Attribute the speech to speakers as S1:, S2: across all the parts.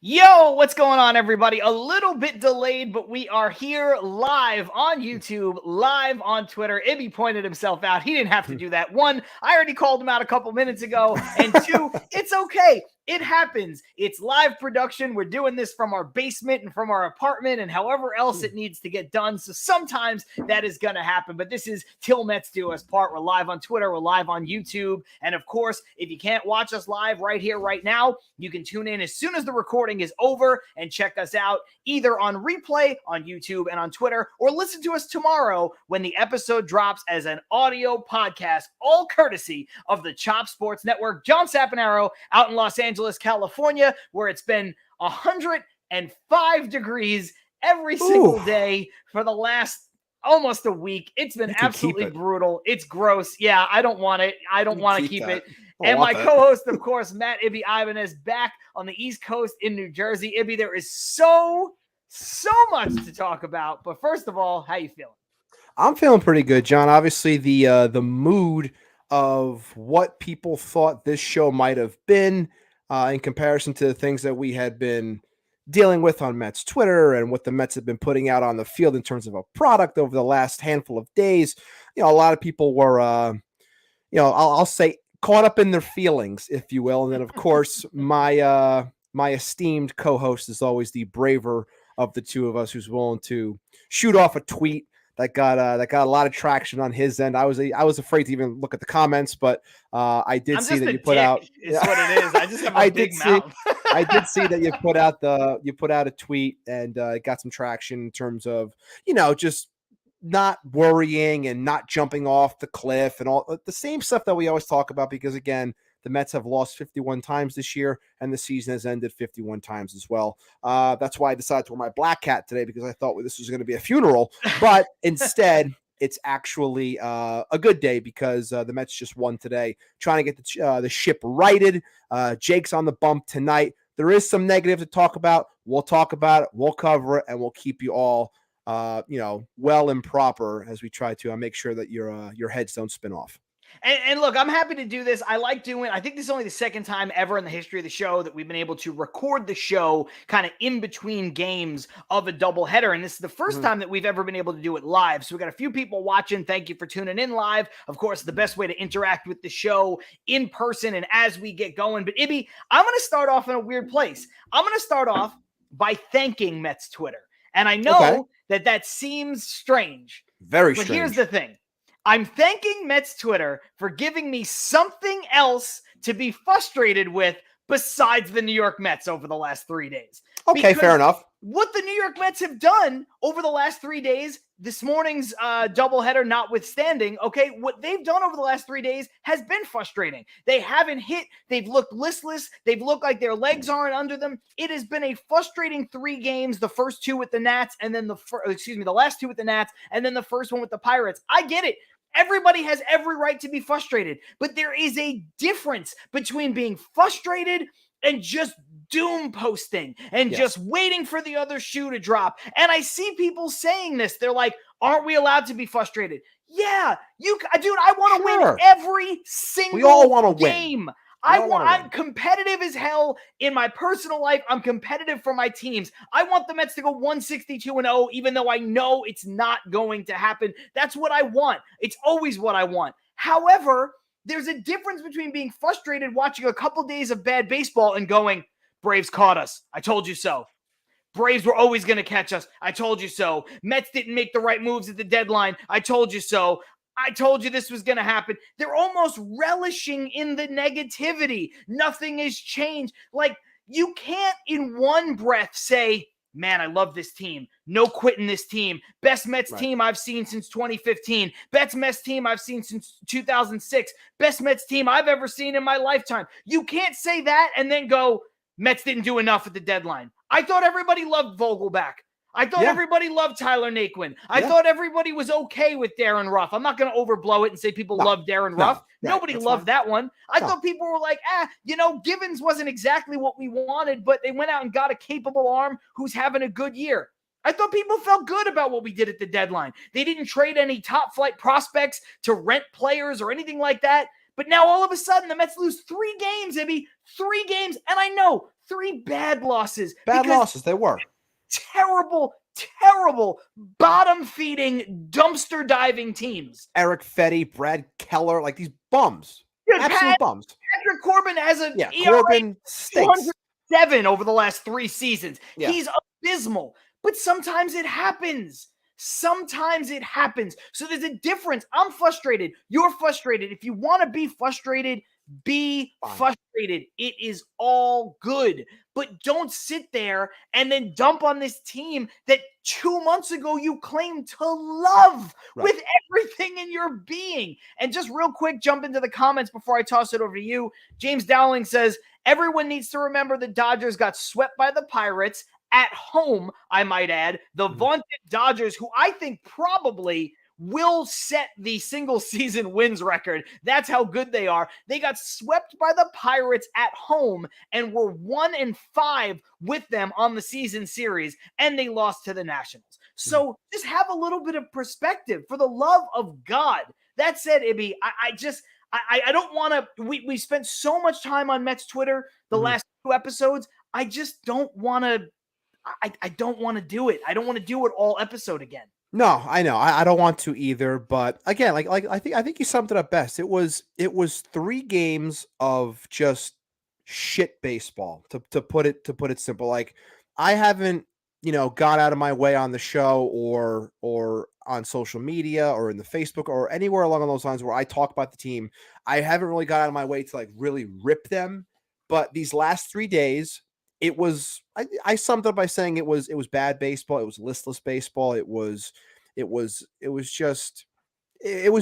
S1: Yo, what's going on, everybody? A little bit delayed, but we are here live on YouTube, live on Twitter. Ibby pointed himself out. He didn't have to do that. One, I already called him out a couple minutes ago. And two, it's okay. It happens. It's live production. We're doing this from our basement and from our apartment and however else it needs to get done. So sometimes that is going to happen. But this is Till Mets Do Us part. We're live on Twitter. We're live on YouTube. And of course, if you can't watch us live right here, right now, you can tune in as soon as the recording is over and check us out either on replay on YouTube and on Twitter, or listen to us tomorrow when the episode drops as an audio podcast, all courtesy of the Chop Sports Network. John Sapanaro out in Los Angeles, California, where it's been 105 degrees every single day for the last almost a week. It's been absolutely brutal. It's gross. Yeah, I don't want it. I don't want to keep it. And my co-host, of course, Matt Ibby Ibanez, back on the East Coast in New Jersey. Ibby, there is so much to talk about. But first of all, how you feeling?
S2: I'm feeling pretty good, John. Obviously, the mood of what people thought this show might have been in comparison to the things that we had been dealing with on Mets Twitter and what the Mets have been putting out on the field in terms of a product over the last handful of days. You know, a lot of people were, I'll say, caught up in their feelings, if you will. And then, of course, my esteemed co-host is always the braver of the two of us, who's willing to shoot off a tweet that got a lot of traction on his end. I was afraid to even look at the comments, but I did see that you put out.
S1: Is what it is. I just have a big mouth.
S2: I did see that you put out a tweet and it got some traction in terms of just not worrying and not jumping off the cliff and all the same stuff that we always talk about, because again, the Mets have lost 51 times this year and the season has ended 51 times as well. That's why I decided to wear my black hat today, because I thought this was going to be a funeral, but instead it's actually a good day because the Mets just won today, trying to get the ship righted. Jake's on the bump tonight. There is some negative to talk about. We'll talk about it. We'll cover it, and we'll keep you all well and proper as we try to make sure that your heads don't spin off.
S1: And look, I'm happy to do this. I think this is only the second time ever in the history of the show that we've been able to record the show kind of in between games of a doubleheader. And this is the first time that we've ever been able to do it live. So we got a few people watching. Thank you for tuning in live. Of course, the best way to interact with the show in person and as we get going. But Ibby, I'm going to start off in a weird place. I'm going to start off by thanking Mets Twitter. And I know that seems strange.
S2: Very strange.
S1: But here's the thing. I'm thanking Mets Twitter for giving me something else to be frustrated with besides the New York Mets over the last 3 days.
S2: Okay, fair enough.
S1: What the New York Mets have done over the last 3 days, this morning's doubleheader notwithstanding, what they've done over the last 3 days has been frustrating. They haven't hit. They've looked listless. They've looked like their legs aren't under them. It has been a frustrating 3 games, the first 2 with the Nats, and then the last 2 with the Nats, and then the first one with the Pirates. I get it. Everybody has every right to be frustrated, but there is a difference between being frustrated and just doom posting and just waiting for the other shoe to drop. And I see people saying this. They're like, aren't we allowed to be frustrated? Yeah, dude, I want to win every single game. I'm competitive as hell in my personal life. I'm competitive for my teams. I want the Mets to go 162-0, even though I know it's not going to happen. That's what I want. It's always what I want. However, there's a difference between being frustrated watching a couple days of bad baseball and going, Braves caught us. I told you so. Braves were always going to catch us. I told you so. Mets didn't make the right moves at the deadline. I told you so. I told you this was going to happen. They're almost relishing in the negativity. Nothing has changed. Like, you can't in one breath say, man, I love this team. No quitting this team. Best Mets team I've seen since 2015. Best Mets team I've seen since 2006. Best Mets team I've ever seen in my lifetime. You can't say that and then go, Mets didn't do enough at the deadline. I thought everybody loved Vogelback. I thought everybody loved Tyler Naquin. I thought everybody was okay with Darren Ruff. I'm not going to overblow it and say people love Darren Ruff. Nobody loved that one. I thought people were like, Givens wasn't exactly what we wanted, but they went out and got a capable arm who's having a good year. I thought people felt good about what we did at the deadline. They didn't trade any top flight prospects to rent players or anything like that. But now all of a sudden the Mets lose 3 games, Ibby. 3 games. And I know 3 bad losses.
S2: Bad losses, they were.
S1: Terrible bottom feeding, dumpster diving teams.
S2: Eric Fetty, Brad Keller, like these bums.
S1: Dude,
S2: Absolute bums.
S1: Patrick Corbin has an ERA
S2: Corbin stinks.
S1: 207 over the last 3 seasons.
S2: Yeah.
S1: He's abysmal. But sometimes it happens. So there's a difference. I'm frustrated. You're frustrated. If you want to be frustrated, be frustrated. It is all good. But don't sit there and then dump on this team that 2 months ago you claimed to love with everything in your being. And just real quick, jump into the comments before I toss it over to you. James Dowling says, everyone needs to remember the Dodgers got swept by the Pirates at home, I might add. The vaunted Dodgers, who I think probably will set the single season wins record. That's how good they are. They got swept by the Pirates at home and were 1-5 with them on the season series, and they lost to the Nationals. So just have a little bit of perspective, for the love of God. That said, Ibby, I don't want to. We spent so much time on Mets Twitter the last 2 episodes. I just don't want to. I don't want to do it. I don't want to do it all episode again.
S2: No, I know. I don't want to either. But again, like I think you summed it up best. It was 3 games of just shit baseball. To put it simple. Like, I haven't got out of my way on the show or on social media or in the Facebook or anywhere along those lines where I talk about the team. I haven't really got out of my way to like really rip them. But these last 3 days, it was, I summed up by saying it was bad baseball. It was listless baseball. It was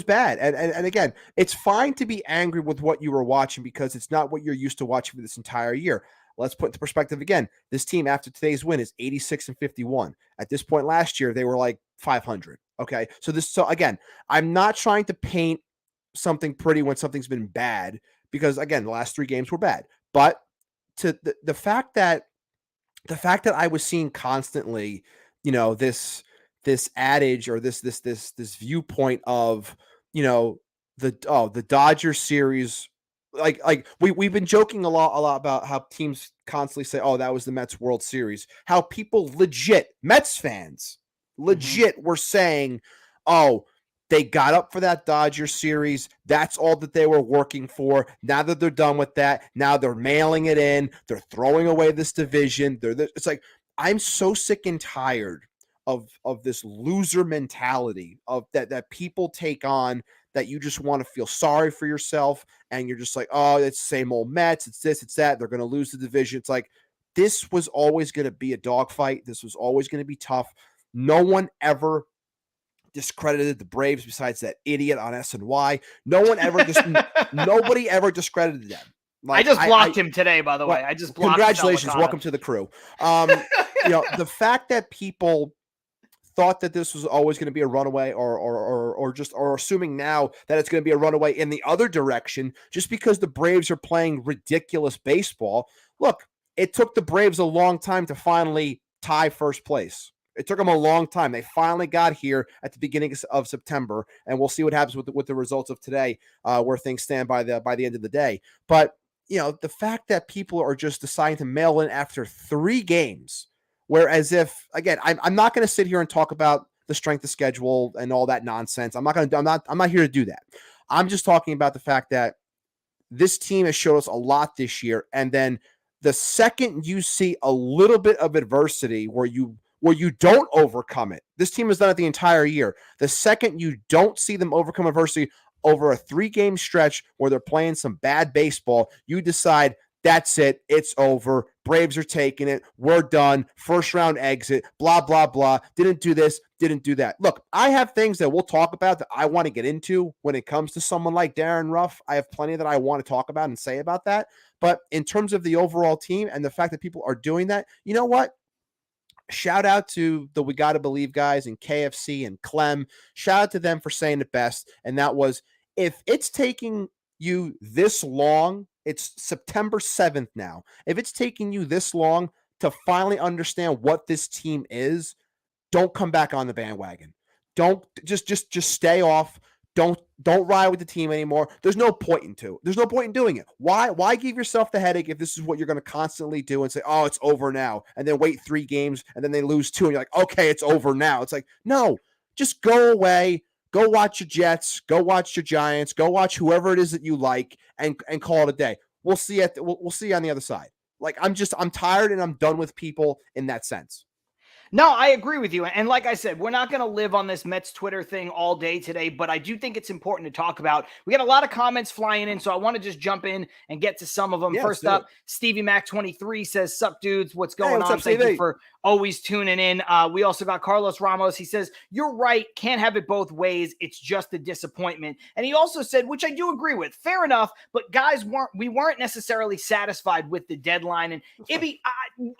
S2: bad. And again, it's fine to be angry with what you were watching because it's not what you're used to watching for this entire year. Let's put into perspective again. This team after today's win is 86-51. At this point last year, they were like 500. Okay. So again, I'm not trying to paint something pretty when something's been bad because again, the last 3 games were bad, but to the fact that I was seeing constantly, this adage or this viewpoint of, the Dodgers series, like we've been joking a lot about how teams constantly say, oh, that was the Mets World Series, how people Mets fans were saying, oh, they got up for that Dodger series. That's all that they were working for. Now that they're done with that, now they're mailing it in. They're throwing away this division. It's like, I'm so sick and tired of this loser mentality of that people take on, that you just want to feel sorry for yourself. And you're just like, oh, it's the same old Mets. It's this, it's that. They're going to lose the division. It's like, this was always going to be a dogfight. This was always going to be tough. No one ever discredited the Braves besides that idiot on SNY. Nobody ever discredited them.
S1: Like, I just blocked him today, by the way. I just blocked him.
S2: Congratulations. Welcome to the crew. The fact that people thought that this was always going to be a runaway or assuming now that it's going to be a runaway in the other direction just because the Braves are playing ridiculous baseball. Look, it took the Braves a long time to finally tie first place. It took them a long time. They finally got here at the beginning of September, and we'll see what happens with the results of today, where things stand by the end of the day. But the fact that people are just deciding to mail in after 3 games, whereas if again, I'm not going to sit here and talk about the strength of schedule and all that nonsense. I'm not here to do that. I'm just talking about the fact that this team has showed us a lot this year, and then the second you see a little bit of adversity where you don't overcome it. This team has done it the entire year. The second you don't see them overcome adversity over a 3-game stretch where they're playing some bad baseball, you decide that's it. It's over. Braves are taking it. We're done. First round exit. Blah, blah, blah. Didn't do this. Didn't do that. Look, I have things that we'll talk about that I want to get into when it comes to someone like Darren Ruff. I have plenty that I want to talk about and say about that. But in terms of the overall team and the fact that people are doing that, you know what? Shout out to the We Gotta Believe guys and KFC and Clem. Shout out to them for saying it best. And that was, if it's taking you this long, it's September 7th now. If it's taking you this long to finally understand what this team is, don't come back on the bandwagon. Don't just stay off. Don't ride with the team anymore. There's no point in doing it. Why give yourself the headache if this is what you're going to constantly do and say, oh, it's over now, and then wait 3 games and then they lose 2 and you're like, okay, it's over now. It's like, no, just go away, go watch your Jets, go watch your Giants, go watch whoever it is that you like, and call it a day. We'll see we'll see you on the other side. Like, I'm tired and I'm done with people in that sense.
S1: No, I agree with you. And like I said, we're not going to live on this Mets Twitter thing all day today, but I do think it's important to talk about. We got a lot of comments flying in, so I want to just jump in and get to some of them. First up, Stevie Mac 23 says, "Sup, dudes? What's going on? Thank you for always tuning in." We also got Carlos Ramos. He says, "You're right. Can't have it both ways. It's just a disappointment." And he also said, which I do agree with, fair enough, but guys, we weren't necessarily satisfied with the deadline. And Ibby,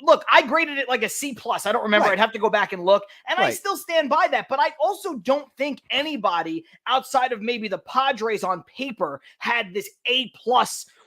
S1: look, I graded it like a C+. I don't remember. I'd have to go back and look, and I still stand by that. But I also don't think anybody outside of maybe the Padres on paper had this A+.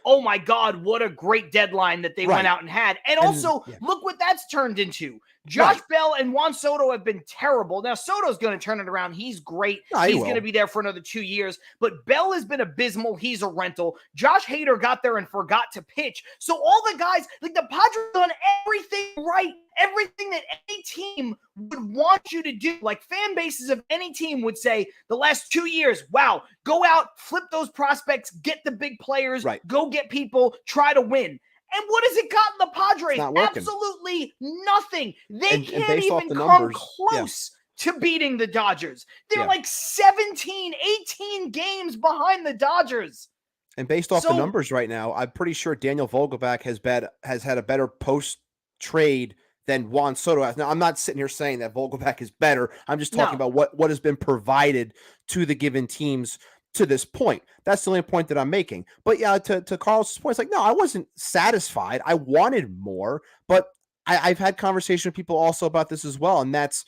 S1: Oh my God, what a great deadline that they went out and had. And also, look what that's turned into. Josh Bell and Juan Soto have been terrible. Now, Soto's going to turn it around. He's great. He's going to be there for another 2 years. But Bell has been abysmal. He's a rental. Josh Hader got there and forgot to pitch. So all the guys, like the Padres done everything right. Everything that any team would want you to do. Like fan bases of any team would say the last 2 years, wow, go out, flip those prospects, get the big players, go get people, try to win. And what has it gotten the Padres? Absolutely nothing. They can't even come close to beating the Dodgers. They're like 17, 18 games behind the Dodgers.
S2: And based off the numbers right now, I'm pretty sure Daniel Vogelbach has had a better post-trade than Juan Soto has. Now, I'm not sitting here saying that Vogelbach is better. I'm just talking about what has been provided to the given teams to this point. That's the only point that I'm making. But yeah, to Carl's point, it's like, no, I wasn't satisfied. I wanted more, but I've had conversation with people also about this as well. And that's,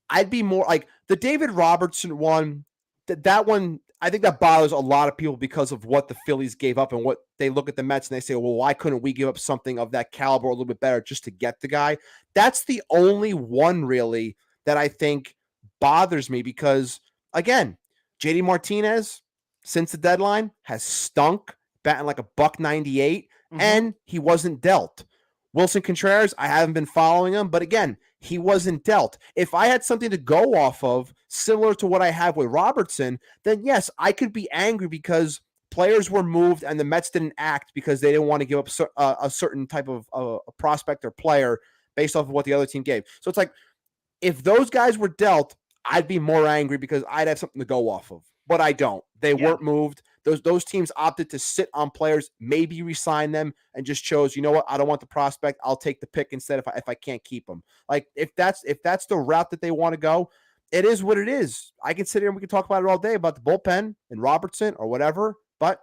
S2: I'd be more like the David Robertson one, that one, I think that bothers a lot of people because of what the Phillies gave up and what they look at the Mets and they say, well, why couldn't we give up something of that caliber a little bit better just to get the guy? That's the only one really that I think bothers me because, again, JD Martinez, since the deadline, has stunk, batting like a $198, and he wasn't dealt. Wilson Contreras, I haven't been following him, but again, he wasn't dealt. If I had something to go off of, similar to what I have with Robertson, then yes, I could be angry because players were moved and the Mets didn't act because they didn't want to give up a certain type of a prospect or player based off of what the other team gave. So it's like, if those guys were dealt, I'd be more angry because I'd have something to go off of. But I don't. They weren't moved. Those teams opted to sit on players, maybe re-sign them, and just chose, you know what, I don't want the prospect. I'll take the pick instead if I can't keep them. Like if that's the route that they want to go, it is what it is. I can sit here and we can talk about it all day about the bullpen and Robertson or whatever. But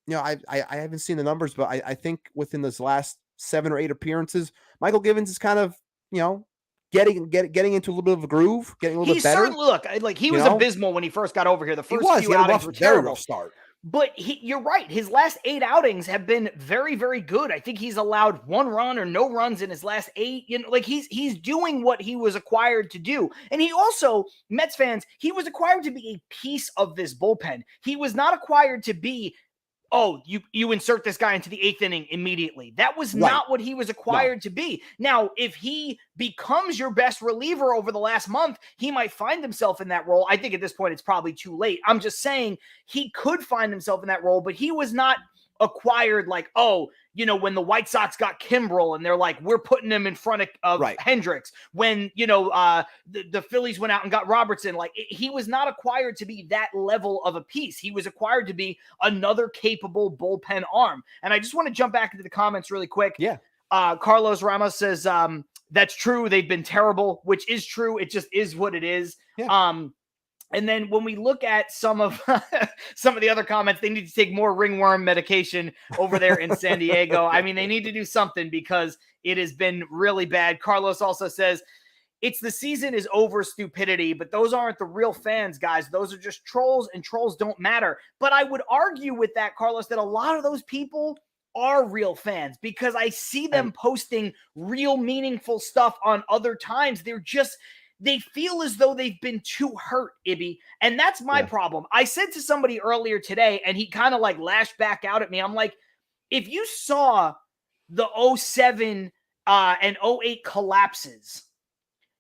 S2: you know, I haven't seen the numbers, but I think within this last 7 or 8 appearances, Michael Givens is kind of, you know, getting into a little bit of a groove, getting a little bit better.
S1: He was abysmal when he first got over here. The first few outings were terrible.
S2: Rough start.
S1: But you're right. His last 8 outings have been very, very good. I think he's allowed 1 run or no runs in his last 8. You know, like he's doing what he was acquired to do. And he also, Mets fans, he was acquired to be a piece of this bullpen. He was not acquired to be, oh, you insert this guy into the 8th inning immediately. That was not what he was acquired to be. Now, if he becomes your best reliever over the last month, he might find himself in that role. I think at this point, it's probably too late. I'm just saying he could find himself in that role, but he was not acquired like, oh, you know, when the White Sox got Kimbrel and they're like, we're putting him in front of Hendricks. When, you know, the Phillies went out and got Robertson, like he was not acquired to be that level of a piece. He was acquired to be another capable bullpen arm. And I just want to jump back into the comments really quick.
S2: Yeah.
S1: Carlos Ramos says, that's true. They've been terrible, which is true. It just is what it is. Yeah. And then when we look at some of the other comments, they need to take more ringworm medication over there in San Diego. I mean, they need to do something because it has been really bad. Carlos also says, it's the season is over stupidity, but those aren't the real fans, guys. Those are just trolls, and trolls don't matter. But I would argue with that, Carlos, that a lot of those people are real fans because I see them posting real meaningful stuff on other times. they feel as though they've been too hurt, Ibby. And that's my problem. I said to somebody earlier today, and he kind of like lashed back out at me. I'm like, if you saw the 07 and 08 collapses,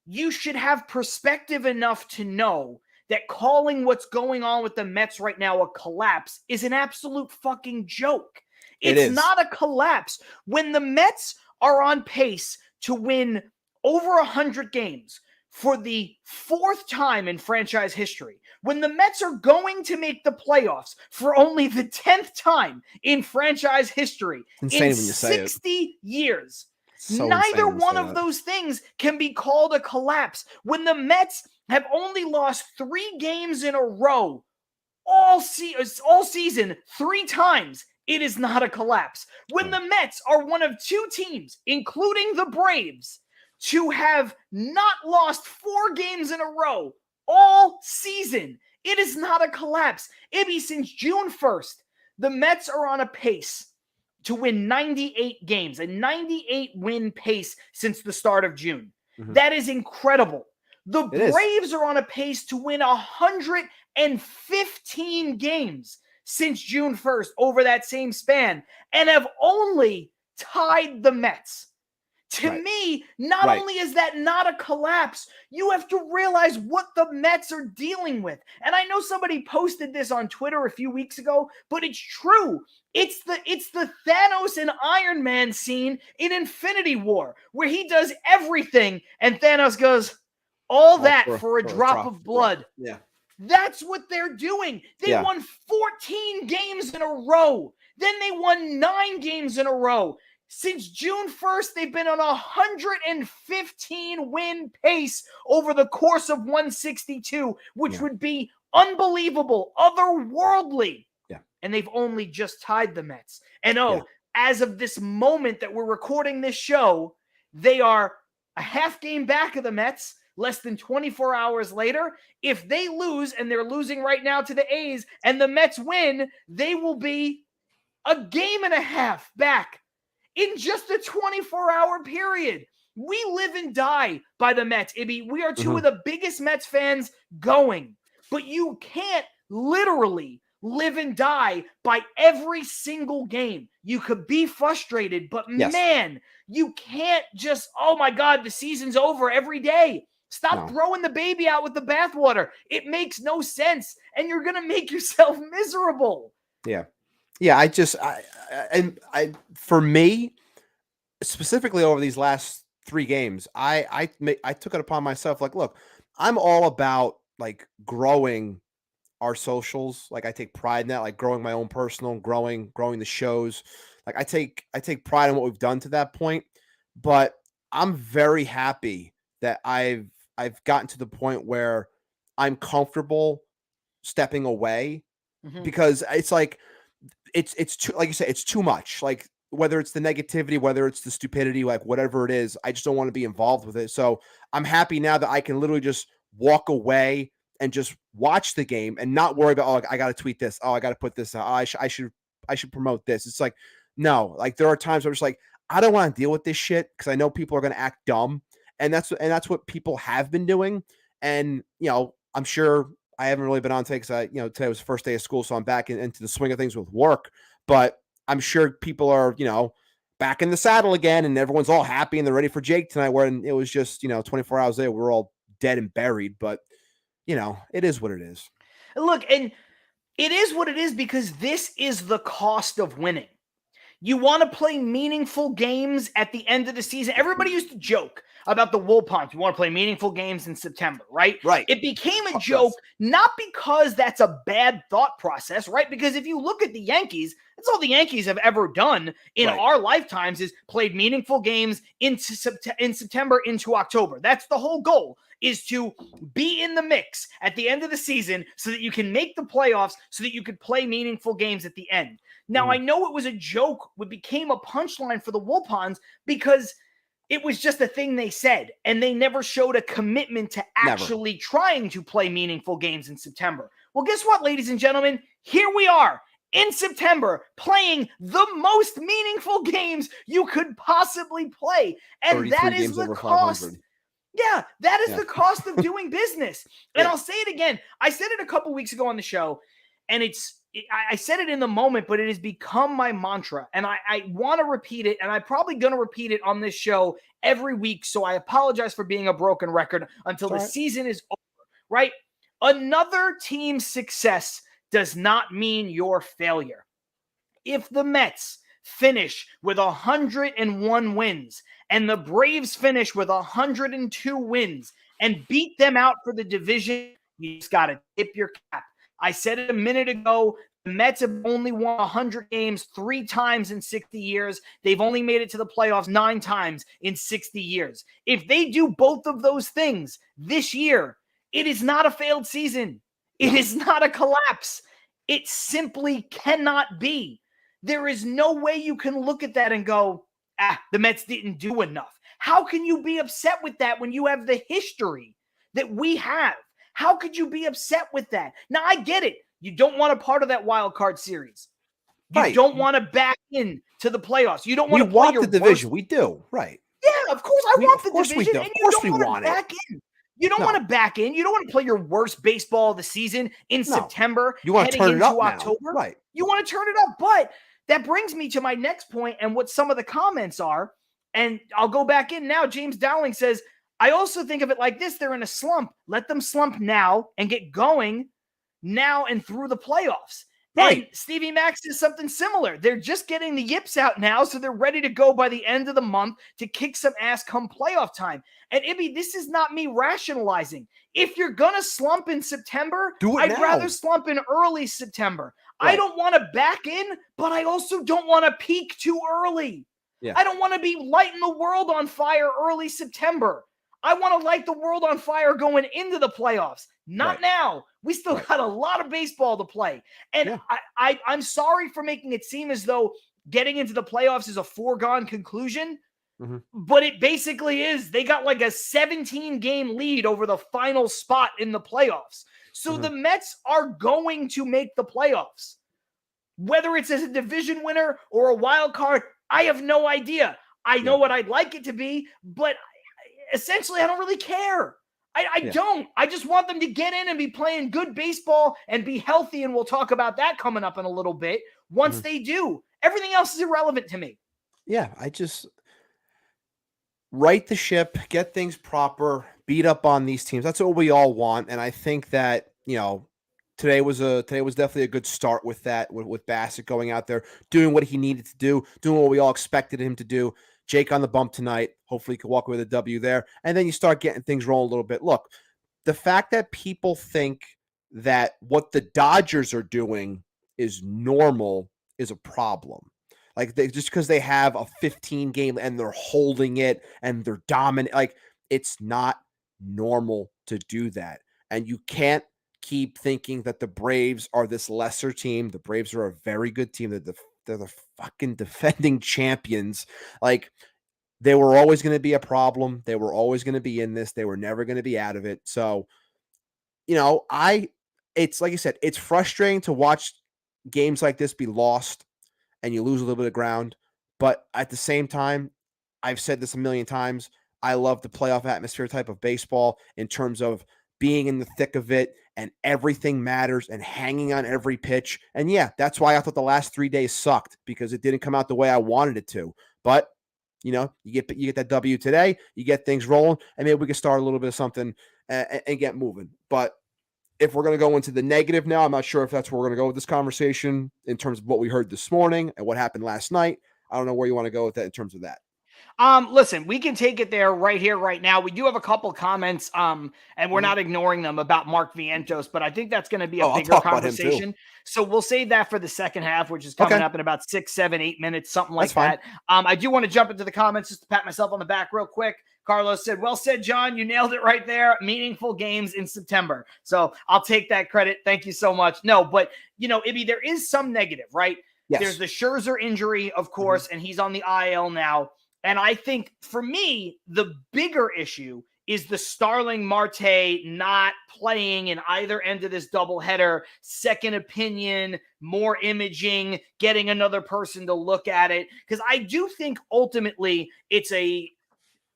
S1: you should have perspective enough to know that calling what's going on with the Mets right now a collapse is an absolute fucking joke. It's not a collapse. When the Mets are on pace to win over 100 games for the 4th time in franchise history, when the Mets are going to make the playoffs for only the 10th time in franchise history in 60 years, neither one of those things can be called a collapse. When the Mets have only lost 3 games in a row all season 3 times, it is not a collapse. When the Mets are one of 2 teams, including the Braves, to have not lost 4 games in a row all season, it is not a collapse. Ibby, since June 1st, the Mets are on a pace to win 98 games, a 98 win pace since the start of June. That is incredible. The Braves are on a pace to win 115 games since June 1st over that same span and have only tied the Mets. To me, not only is that not a collapse, you have to realize what the Mets are dealing with. And I know somebody posted this on Twitter a few weeks ago, but it's true. It's the Thanos and Iron Man scene in Infinity War, where he does everything and Thanos goes, all that for a drop of blood.
S2: Yeah.
S1: That's what they're doing. They won 14 games in a row. Then they won 9 games in a row. Since June 1st, they've been on a 115 win pace over the course of 162, which would be unbelievable, otherworldly. Yeah. And they've only just tied the Mets. And as of this moment that we're recording this show, they are a half game back of the Mets. Less than 24 hours later, if they lose, and they're losing right now to the A's, and the Mets win, they will be a game and a half back in just a 24-hour period. We live and die by the Mets, Ibby. We are 2 of the biggest Mets fans going, but you can't literally live and die by every single game. You could be frustrated, but man, you can't just, oh my God, the season's over every day. Stop throwing the baby out with the bathwater. It makes no sense, and you're going to make yourself miserable.
S2: Yeah. Yeah, for me, specifically over these last 3 games, I took it upon myself. Like, look, I'm all about like growing our socials. Like, I take pride in that, like growing my own personal, growing the shows. Like, I take pride in what we've done to that point. But I'm very happy that I've gotten to the point where I'm comfortable stepping away because it's like, it's too, like you said, it's too much. Like, whether it's the negativity, whether it's the stupidity, like whatever it is, I just don't want to be involved with it. So I'm happy now that I can literally just walk away and just watch the game and not worry about, oh, I got to tweet this. Oh, I got to put this out. Oh, I should promote this. It's like, no, like there are times where it's like, I don't want to deal with this shit because I know people are going to act dumb. And that's what people have been doing. And, I'm sure I haven't really been on today because today was the first day of school. So I'm back into the swing of things with work, but I'm sure people are, back in the saddle again and everyone's all happy and they're ready for Jake tonight, where it was just, 24 hours later, we're all dead and buried, but it is what it is.
S1: Look, and it is what it is because this is the cost of winning. You want to play meaningful games at the end of the season. Everybody used to joke about the Wilpons. You want to play meaningful games in September, right?
S2: Right.
S1: It became a joke, not because that's a bad thought process, right? Because if you look at the Yankees, that's all the Yankees have ever done in our lifetimes is played meaningful games in September into October. That's the whole goal, is to be in the mix at the end of the season so that you can make the playoffs, so that you could play meaningful games at the end. Now, I know it was a joke. It became a punchline for the Wilpons because it was just a thing they said, and they never showed a commitment to actually trying to play meaningful games in September. Well, guess what, ladies and gentlemen? Here we are in September playing the most meaningful games you could possibly play. And that is the cost. Yeah, that is the cost of doing business. And I'll say it again. I said it a couple weeks ago on the show, and I said it in the moment, but it has become my mantra. And I want to repeat it, and I'm probably going to repeat it on this show every week. So I apologize for being a broken record until the season is over, right? Another team's success does not mean your failure. If the Mets finish with 101 wins and the Braves finish with 102 wins and beat them out for the division, you just got to tip your cap. I said it a minute ago. The Mets have only won 100 games 3 times in 60 years. They've only made it to the playoffs 9 times in 60 years. If they do both of those things this year, it is not a failed season. It is not a collapse. It simply cannot be. There is no way you can look at that and go, the Mets didn't do enough. How can you be upset with that when you have the history that we have? How could you be upset with that? Now, I get it. You don't want a part of that wild card series. You don't want to back in to the playoffs. You don't want to play your
S2: the division. We do. Right.
S1: Yeah, of course. I want the division.
S2: Of course we want it.
S1: Back in. You don't want to back in. You don't want to play your worst baseball of the season in September.
S2: You want to turn it up
S1: October.
S2: Now. Right.
S1: You want to turn it up. But that brings me to my next point and what some of the comments are. And I'll go back in now. James Dowling says, I also think of it like this. They're in a slump. Let them slump now and get going now and through the playoffs. Right. And Stevie Max says something similar. They're just getting the yips out now, so they're ready to go by the end of the month to kick some ass come playoff time. And Ibby, this is not me rationalizing. If you're going to slump in September, I'd rather slump in early September. Right. I don't want to back in, but I also don't want to peak too early. Yeah. I don't want to be lighting the world on fire early September. I want to light the world on fire going into the playoffs. Not now. We still got a lot of baseball to play. And I'm sorry for making it seem as though getting into the playoffs is a foregone conclusion, but it basically is. They got like a 17-game lead over the final spot in the playoffs. So the Mets are going to make the playoffs. Whether it's as a division winner or a wild card, I have no idea. I know what I'd like it to be, but essentially I don't really care. I don't. I just want them to get in and be playing good baseball and be healthy, and we'll talk about that coming up in a little bit. Once they do, everything else is irrelevant to me.
S2: Yeah, I just right the ship, get things proper, beat up on these teams. That's what we all want, and I think that, today was definitely a good start with that, with Bassitt going out there, doing what he needed to do, doing what we all expected him to do. Jake on the bump tonight. Hopefully he can walk away with a W there. And then you start getting things rolling a little bit. Look, the fact that people think that what the Dodgers are doing is normal is a problem. Like, just because they have a 15-game and they're holding it and they're dominant, like, it's not normal to do that. And you can't keep thinking that the Braves are this lesser team. The Braves are a very good team. They're the fucking defending champions. Like, they were always going to be a problem. They were always going to be in this. They were never going to be out of it. So, it's like you said, it's frustrating to watch games like this be lost and you lose a little bit of ground. But at the same time, I've said this a million times, I love the playoff atmosphere type of baseball in terms of being in the thick of it and everything matters and hanging on every pitch. And yeah, that's why I thought the last 3 days sucked, because it didn't come out the way I wanted it to. But you get that W today, you get things rolling, and maybe we can start a little bit of something and get moving. But if we're going to go into the negative now, I'm not sure if that's where we're going to go with this conversation in terms of what we heard this morning and what happened last night. I don't know where you want to go with that in terms of that.
S1: Listen, we can take it there right here, right now. We do have a couple comments, and we're not ignoring them about Mark Vientos, but I think that's going to be a bigger conversation. So we'll save that for the second half, which is coming up in about 6, 7, 8 minutes, something like that. I do want to jump into the comments just to pat myself on the back real quick. Carlos said, well said, John. You nailed it right there. Meaningful games in September. So I'll take that credit. Thank you so much. No, but, Ibby, there is some negative, right? Yes. There's the Scherzer injury, of course, and he's on the IL now. And I think, for me, the bigger issue is the Starling Marte not playing in either end of this doubleheader, second opinion, more imaging, getting another person to look at it. Because I do think ultimately it's a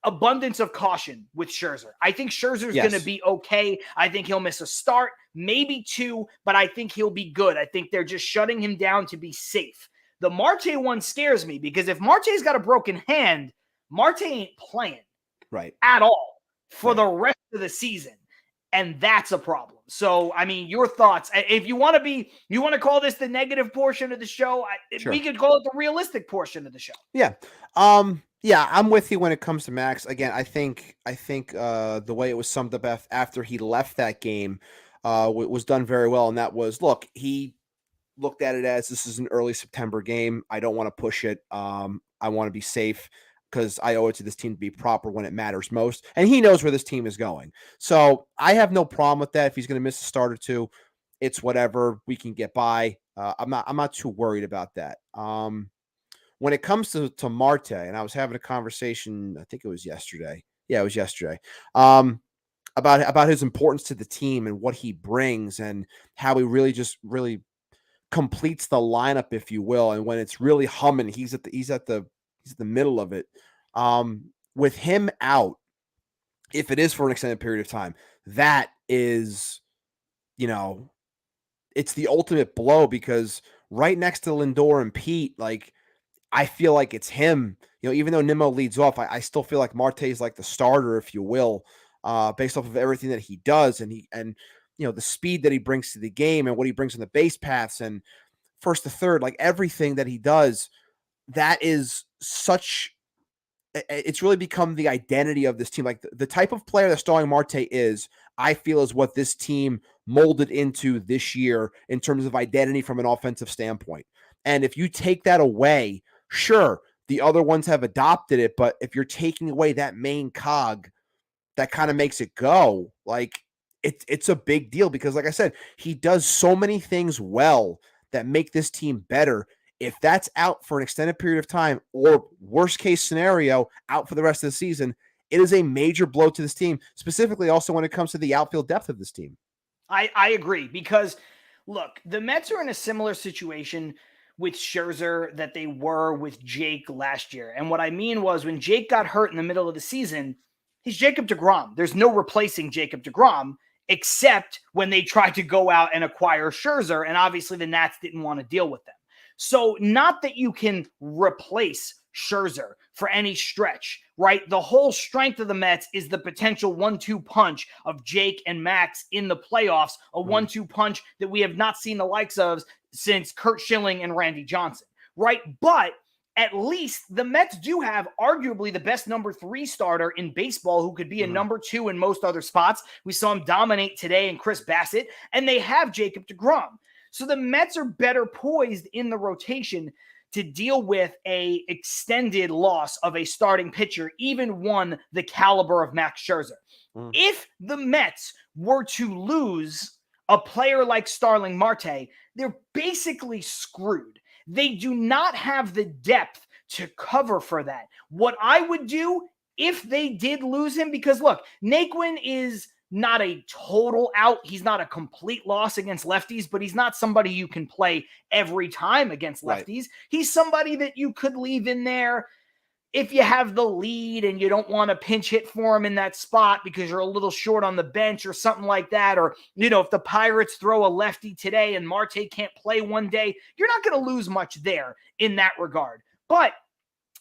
S1: abundance of caution with Scherzer. I think Scherzer's
S2: Yes.
S1: going to be okay. I think he'll miss a start, maybe 2, but I think he'll be good. I think they're just shutting him down to be safe. The Marte one scares me because if Marte's got a broken hand, Marte ain't playing at all for the rest of the season. And that's a problem. So, I mean, your thoughts, if you want to call this the negative portion of the show, we could call it the realistic portion of the show.
S2: Yeah. Yeah, I'm with you when it comes to Max. Again, I think the way it was summed up after he left that game was done very well. And that was, look, he looked at it as this is an early September game. I don't want to push it. I want to be safe because I owe it to this team to be proper when it matters most. And he knows where this team is going. So I have no problem with that. If he's going to miss a start or 2, it's whatever. We can get by. I'm not too worried about that. When it comes to Marte, and I was having a conversation, I think it was yesterday. Yeah, it was yesterday. About his importance to the team and what he brings and how he really completes the lineup, if you will. And when it's really humming, he's at the middle of it. With him out, if it is for an extended period of time, that is, it's the ultimate blow because right next to Lindor and Pete, like, I feel like it's him. Even though Nimmo leads off, I still feel like Marte is like the starter, if you will, based off of everything that he does and the speed that he brings to the game and what he brings on the base paths and first to third, like everything that he does. That is it's really become the identity of this team. Like the type of player that Starling Marte is, I feel is what this team molded into this year in terms of identity from an offensive standpoint. And if you take that away, sure, the other ones have adopted it, but if you're taking away that main cog, that kind of makes it go. Like it's a big deal because, like I said, he does so many things well that make this team better. If that's out for an extended period of time, or worst case scenario, out for the rest of the season, it is a major blow to this team, specifically also when it comes to the outfield depth of this team.
S1: I agree because, look, the Mets are in a similar situation with Scherzer that they were with Jake last year. And what I mean was when Jake got hurt in the middle of the season, he's Jacob deGrom. There's no replacing Jacob deGrom except when they tried to go out and acquire Scherzer. And obviously the Nats didn't want to deal with them. So not that you can replace Scherzer for any stretch, right? The whole strength of the Mets is the potential 1-2 punch of Jake and Max in the playoffs, a 1-2 punch that we have not seen the likes of since Curt Schilling and Randy Johnson, right? But at least the Mets do have arguably the best number 3 starter in baseball who could be a number 2 in most other spots. We saw him dominate today in Chris Bassett, and they have Jacob deGrom. So the Mets are better poised in the rotation to deal with a extended loss of a starting pitcher, even one the caliber of Max Scherzer. If the Mets were to lose a player like Starling Marte, they're basically screwed. They do not have the depth to cover for that. What I would do if they did lose him, because look, Naquin is not a total out. He's not a complete loss against lefties, but he's not somebody you can play every time against lefties. Right. He's somebody that you could leave in there if you have the lead and you don't want to pinch hit for him in that spot because you're a little short on the bench or something like that. Or, if the Pirates throw a lefty today and Marte can't play one day, you're not going to lose much there in that regard. But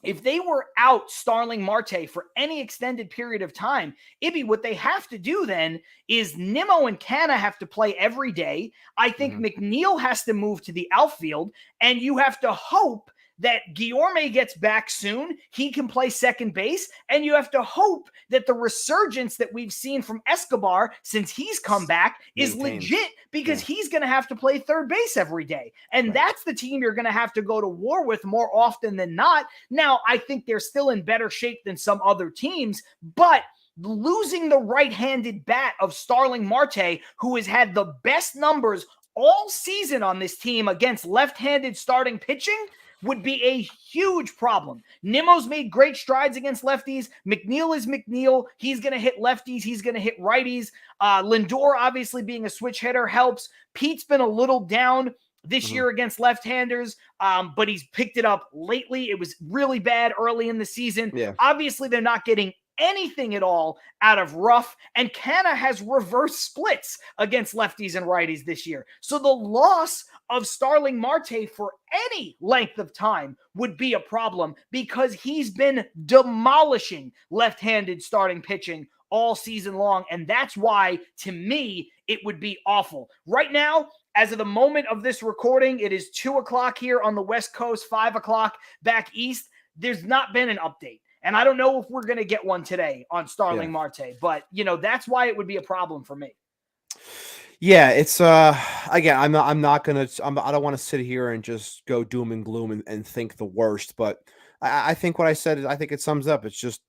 S1: if they were out Starling Marte for any extended period of time, Ibby, what they have to do then is Nimmo and Canha have to play every day. I think McNeil has to move to the outfield, and you have to hope that Guillorme gets back soon. He can play second base, and you have to hope that the resurgence that we've seen from Escobar since he's come back is legit because he's going to have to play third base every day. And that's the team you're going to have to go to war with more often than not. Now, I think they're still in better shape than some other teams, but losing the right-handed bat of Starling Marte, who has had the best numbers all season on this team against left-handed starting pitching, would be a huge problem. Nimmo's made great strides against lefties. McNeil is McNeil. He's going to hit lefties. He's going to hit righties. Lindor, obviously being a switch hitter, helps. Pete's been a little down this year against left-handers, but he's picked it up lately. It was really bad early in the season. Yeah. Obviously, they're not getting anything at all out of Ruff, and Canha has reverse splits against lefties and righties this year. So the loss of Starling Marte for any length of time would be a problem because he's been demolishing left-handed starting pitching all season long, and that's why, to me, it would be awful. Right now, as of the moment of this recording, it is 2 o'clock here on the West Coast, 5 o'clock back east. There's not been an update, and I don't know if we're going to get one today on Starling Marte, but, that's why it would be a problem for me.
S2: Yeah, it's again, I don't want to sit here and just go doom and gloom and think the worst, but I think what I said is, I think it sums up. It's just,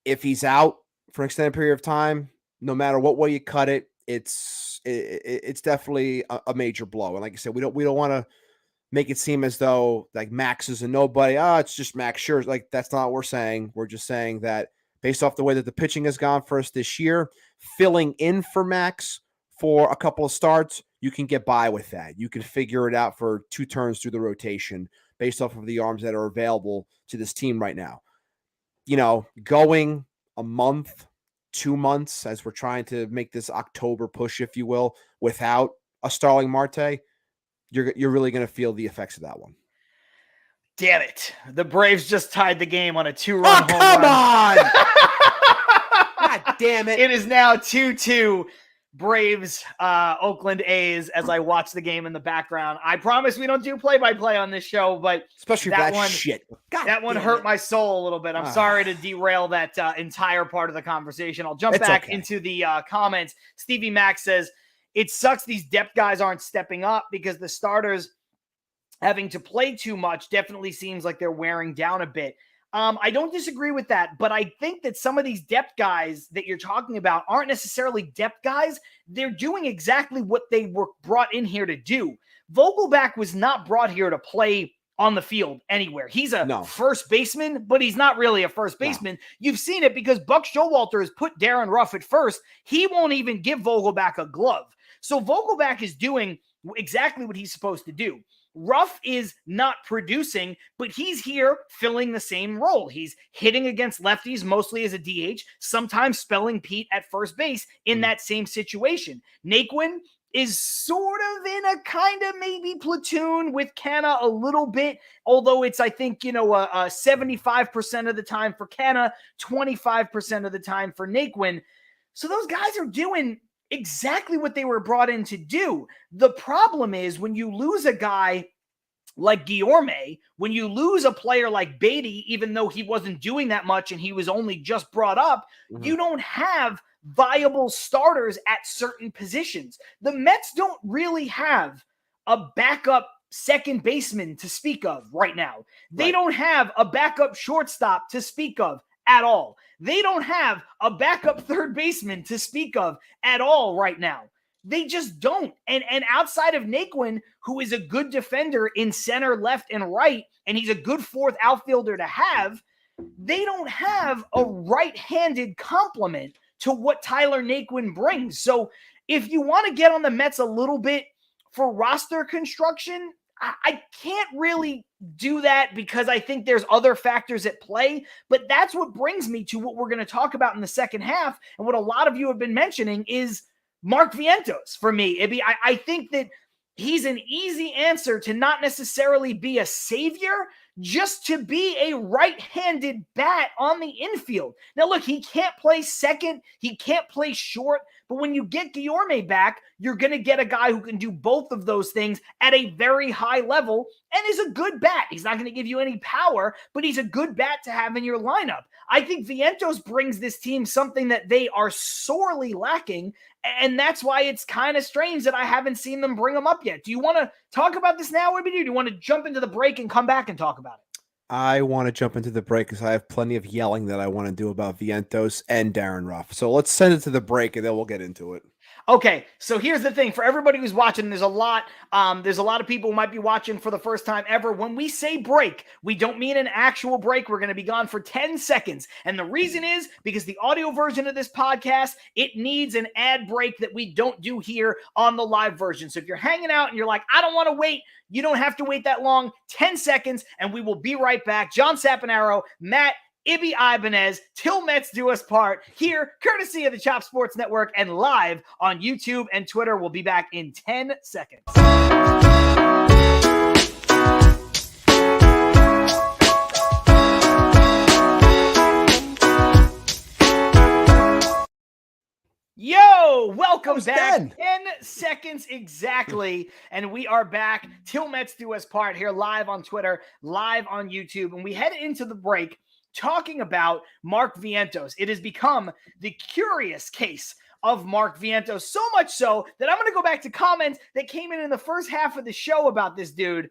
S2: if he's out for an extended period of time, no matter what way you cut it, it's definitely a major blow. And like I said, we don't want to make it seem as though like Max is a nobody. It's just Max Scherzer. Like, that's not what we're saying. We're just saying that based off the way that the pitching has gone for us this year, filling in for Max for a couple of starts, you can get by with that. You can figure it out for 2 turns through the rotation based off of the arms that are available to this team right now. Going a month, 2 months, as we're trying to make this October push, if you will, without a Starling Marte, you're really going to feel the effects of that one.
S1: Damn it. The Braves just tied the game on a 2-run home
S2: come
S1: run.
S2: on! God damn it.
S1: It is now 2-2 Braves, Oakland A's, as I watch the game in the background. I promise we don't do play-by-play on this show, but
S2: especially that one, shit. God
S1: that one hurt my soul a little bit. I'm sorry to derail that entire part of the conversation. I'll jump back into the comments. Stevie Mack says, it sucks these depth guys aren't stepping up because the starters having to play too much definitely seems like they're wearing down a bit. I don't disagree with that, but I think that some of these depth guys that you're talking about aren't necessarily depth guys. They're doing exactly what they were brought in here to do. Vogelbach was not brought here to play on the field anywhere. He's a first baseman, but he's not really a first baseman. No. You've seen it because Buck Showalter has put Darren Ruff at first. He won't even give Vogelbach a glove. So Vogelbach is doing exactly what he's supposed to do. Ruff is not producing, but he's here filling the same role. He's hitting against lefties, mostly as a DH, sometimes spelling Pete at first base in that same situation. Naquin is sort of in a kind of maybe platoon with Canha a little bit, although it's, I think, 75% of the time for Canha, 25% of the time for Naquin. So those guys are doing exactly what they were brought in to do. The problem is when you lose a guy like Guillorme, when you lose a player like Beatty, even though he wasn't doing that much and he was only just brought up, you don't have viable starters at certain positions. The Mets don't really have a backup second baseman to speak of right now. They don't have a backup shortstop to speak of at all. They don't have a backup third baseman to speak of at all right now. They just don't. And outside of Naquin, who is a good defender in center, left, and right, and he's a good fourth outfielder to have, they don't have a right-handed complement to what Tyler Naquin brings. So if you want to get on the Mets a little bit for roster construction, I can't really do that because I think there's other factors at play, but that's what brings me to what we're going to talk about in the second half. And what a lot of you have been mentioning is Mark Vientos for me. I think that he's an easy answer to not necessarily be a savior, just to be a right-handed bat on the infield. Now, look, he can't play second. He can't play short. But when you get Guillorme back, you're going to get a guy who can do both of those things at a very high level and is a good bat. He's not going to give you any power, but he's a good bat to have in your lineup. I think Vientos brings this team something that they are sorely lacking, and that's why it's kind of strange that I haven't seen them bring him up yet. Do you want to talk about this now, or do you want to jump into the break and come back and talk about it?
S2: I want to jump into the break because I have plenty of yelling that I want to do about Vientos and Darren Ruff. So let's send it to the break and then we'll get into it.
S1: Okay, so here's the thing. For everybody who's watching, there's a lot of people who might be watching for the first time ever. When we say break, we don't mean an actual break. We're going to be gone for 10 seconds. And the reason is because the audio version of this podcast, it needs an ad break that we don't do here on the live version. So if you're hanging out and you're like, I don't want to wait, you don't have to wait that long. 10 seconds, and we will be right back. John Sapanaro, Matt, Ibby Ibanez, Till Mets Do Us Part, here, courtesy of the Chop Sports Network and live on YouTube and Twitter. We'll be back in 10 seconds. Yo, welcome back. 10 seconds exactly. And we are back. Till Mets Do Us Part here live on Twitter, live on YouTube. And we head into the break talking about Mark Vientos. It has become the curious case of Mark Vientos, so much so that I'm going to go back to comments that came in the first half of the show about this dude.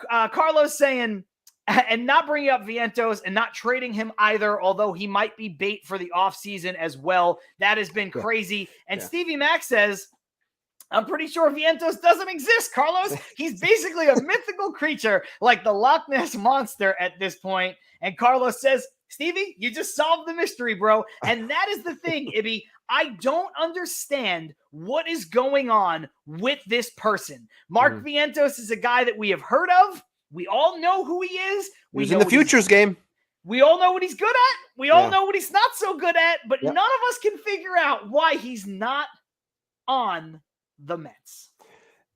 S1: Carlos saying, and not bringing up Vientos and not trading him either, although he might be bait for the offseason as well. That has been crazy. And Stevie Mack says, I'm pretty sure Vientos doesn't exist, Carlos. He's basically a mythical creature like the Loch Ness Monster at this point. And Carlos says, Stevie, you just solved the mystery, bro. And that is the thing, Ibby. I don't understand what is going on with this person. Mark Vientos is a guy that we have heard of. We all know who he is.
S2: He's in the futures game.
S1: We all know what he's good at. We all know what he's not so good at, but none of us can figure out why he's not on the Mets.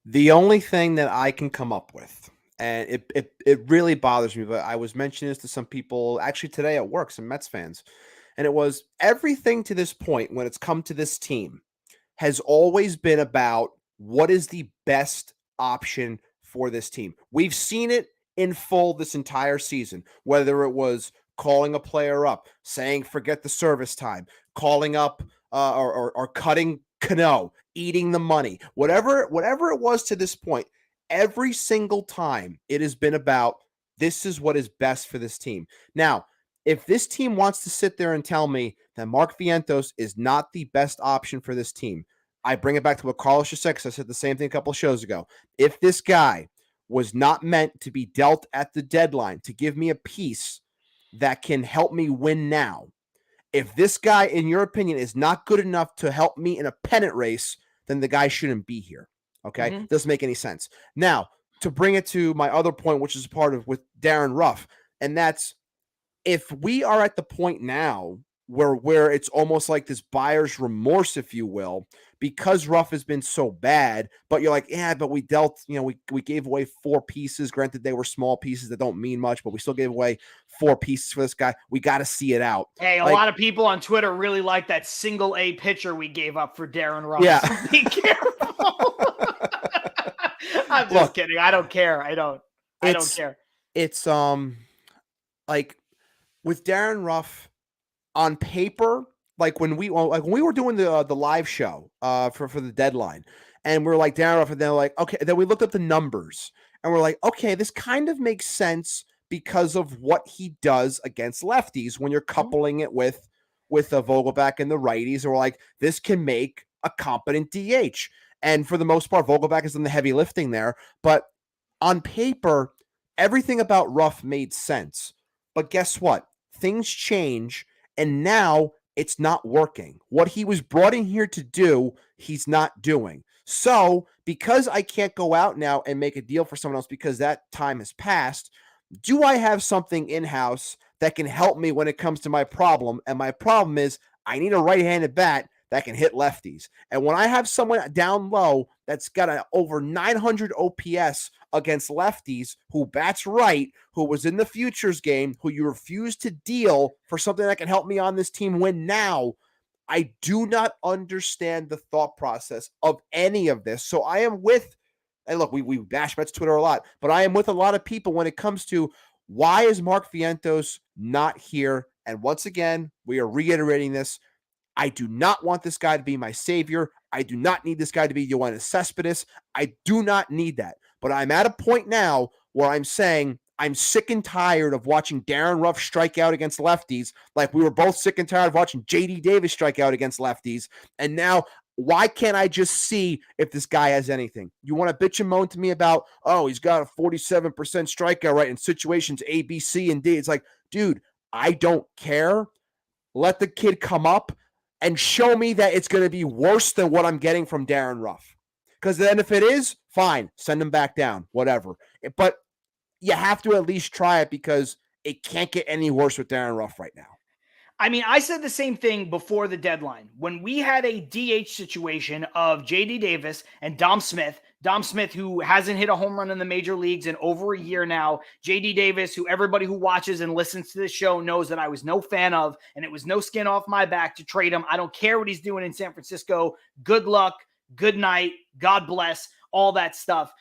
S2: The only thing that I can come up with, and it really bothers me, but I was mentioning this to some people actually today at work, some Mets fans, and it was everything to this point when it's come to this team has always been about what is the best option for this team. We've seen it in full this entire season, whether it was calling a player up, saying forget the service time, calling up or cutting Cano, eating the money, whatever it was to this point. Every single time it has been about this is what is best for this team. Now, if this team wants to sit there and tell me that Mark Vientos is not the best option for this team, I bring it back to what Carlos just said, because I said the same thing a couple of shows ago. If this guy was not meant to be dealt at the deadline to give me a piece that can help me win now, if this guy, in your opinion, is not good enough to help me in a pennant race, then the guy shouldn't be here. Okay? Doesn't make any sense. Now, to bring it to my other point, which is part of with Darren Ruff, and that's if we are at the point now where it's almost like this buyer's remorse, if you will, because Ruff has been so bad, but you're like, yeah, but we dealt, we gave away 4 pieces. Granted, they were small pieces that don't mean much, but we still gave away 4 pieces for this guy. We got to see it out.
S1: Hey, a lot of people on Twitter really like that single A pitcher we gave up for Darren Ruff.
S2: Yeah.
S1: So be careful. I'm just kidding. I don't care. I don't care.
S2: It's like with Darren Ruff on paper, like when we were doing the live show for the deadline, and we're like Darren Ruff, and they're like, okay, then we looked up the numbers and we're like, okay, this kind of makes sense because of what he does against lefties when you're coupling it with a Vogelback and the righties, and we're like, this can make a competent DH. And for the most part, Vogelback has done the heavy lifting there, but on paper, everything about Ruff made sense. But guess what? Things change, and now it's not working. What he was brought in here to do, he's not doing. So, because I can't go out now and make a deal for someone else because that time has passed, do I have something in-house that can help me when it comes to my problem? And my problem is I need a right-handed bat that can hit lefties. And when I have someone down low that's got an over 900 OPS against lefties who bats right, who was in the futures game, who you refuse to deal for something that can help me on this team win now, I do not understand the thought process of any of this. So I am with, and look, we bash Mets Twitter a lot, but I am with a lot of people when it comes to why is Mark Vientos not here? And once again, we are reiterating this. I do not want this guy to be my savior. I do not need this guy to be Yoenis Cespedes. I do not need that. But I'm at a point now where I'm saying I'm sick and tired of watching Darren Ruff strike out against lefties, like we were both sick and tired of watching J.D. Davis strike out against lefties. And now, why can't I just see if this guy has anything? You want to bitch and moan to me about, oh, he's got a 47% strikeout rate in situations A, B, C, and D. It's like, dude, I don't care. Let the kid come up and show me that it's going to be worse than what I'm getting from Darren Ruff. Because then if it is, fine, send him back down, whatever. But you have to at least try it, because it can't get any worse with Darren Ruff right now.
S1: I mean, I said the same thing before the deadline. When we had a DH situation of J.D. Davis and Dom Smith, who hasn't hit a home run in the major leagues in over a year now, J.D. Davis, who everybody who watches and listens to this show knows that I was no fan of, and it was no skin off my back to trade him. I don't care what he's doing in San Francisco. Good luck, good night, God bless, all that stuff.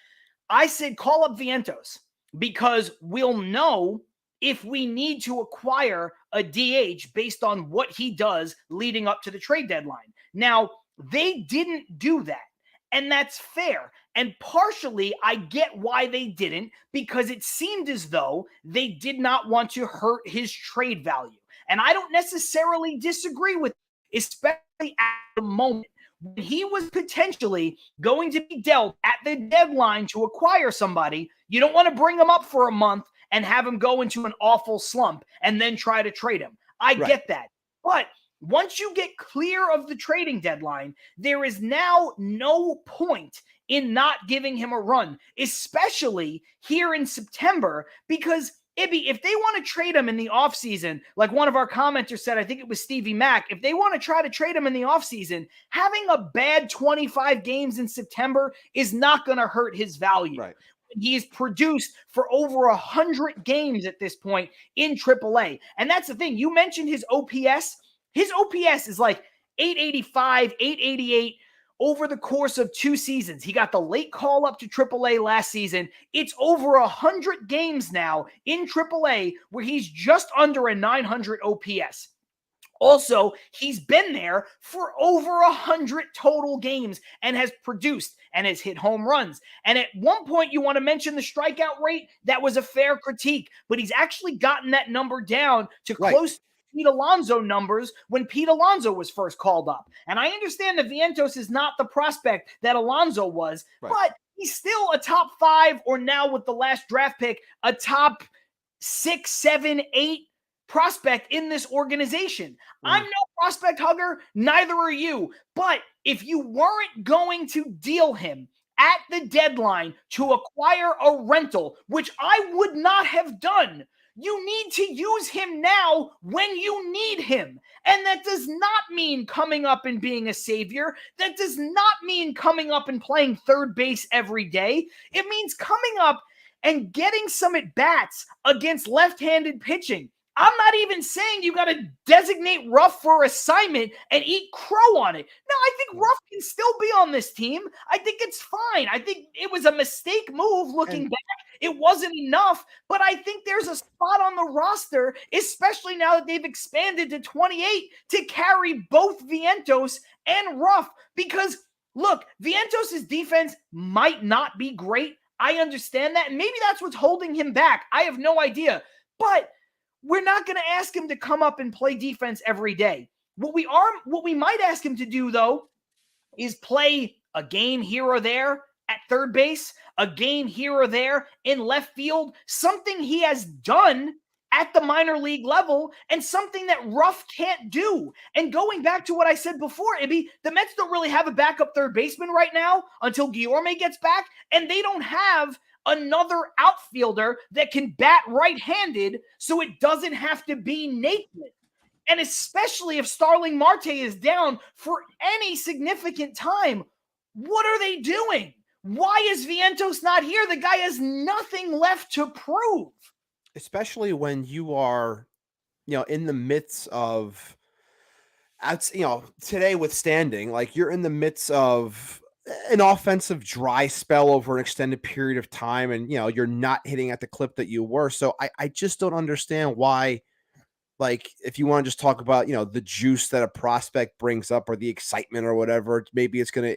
S1: I said call up Vientos because we'll know if we need to acquire a DH based on what he does leading up to the trade deadline. Now, they didn't do that, and that's fair. And partially, I get why they didn't, because it seemed as though they did not want to hurt his trade value. And I don't necessarily disagree with it, especially at the moment when he was potentially going to be dealt at the deadline to acquire somebody. You don't want to bring him up for a month and have him go into an awful slump and then try to trade him. I get that. But once you get clear of the trading deadline, there is now no point in not giving him a run, especially here in September, because Ibby, if they want to trade him in the offseason, like one of our commenters said, I think it was Stevie Mack, if they want to try to trade him in the offseason, having a bad 25 games in September is not going to hurt his value.
S2: Right.
S1: He's produced for over 100 games at this point in AAA. And that's the thing. You mentioned his OPS. His OPS is like 885, 888 over the course of 2 seasons. He got the late call up to AAA last season. It's over 100 games now in AAA where he's just under a 900 OPS. Also, he's been there for over 100 total games and has produced and has hit home runs. And at one point, you want to mention the strikeout rate. That was a fair critique, but he's actually gotten that number down to close to Pete Alonso numbers when Pete Alonso was first called up. And I understand that Vientos is not the prospect that Alonso was, but he's still a top 5, or now with the last draft pick, a top 6, 7, 8 prospect in this organization. I'm no prospect hugger, neither are you. But if you weren't going to deal him at the deadline to acquire a rental, which I would not have done, you need to use him now when you need him. And that does not mean coming up and being a savior. That does not mean coming up and playing third base every day. It means coming up and getting some at-bats against left-handed pitching. I'm not even saying you got to designate Ruff for assignment and eat crow on it. No, I think Ruff can still be on this team. I think it's fine. I think it was a mistake move looking back. It wasn't enough, but I think there's a spot on the roster, especially now that they've expanded to 28, to carry both Vientos and Ruff. Because, look, Vientos' defense might not be great. I understand that, and maybe that's what's holding him back. I have no idea. But we're not going to ask him to come up and play defense every day. What we might ask him to do, though, is play a game here or there at third base, a game here or there in left field, something he has done at the minor league level and something that Ruff can't do. And going back to what I said before, Ibby, the Mets don't really have a backup third baseman right now until Guillorme gets back, and they don't have another outfielder that can bat right-handed, so it doesn't have to be Nathan. And especially if Starling Marte is down for any significant time, what are they doing? Why is Vientos not here? The guy has nothing left to prove.
S2: Especially when you are, in the midst of, today withstanding, like you're in the midst of an offensive dry spell over an extended period of time, and you're not hitting at the clip that you were. So I just don't understand why, like, if you want to just talk about the juice that a prospect brings up or the excitement or whatever, maybe it's gonna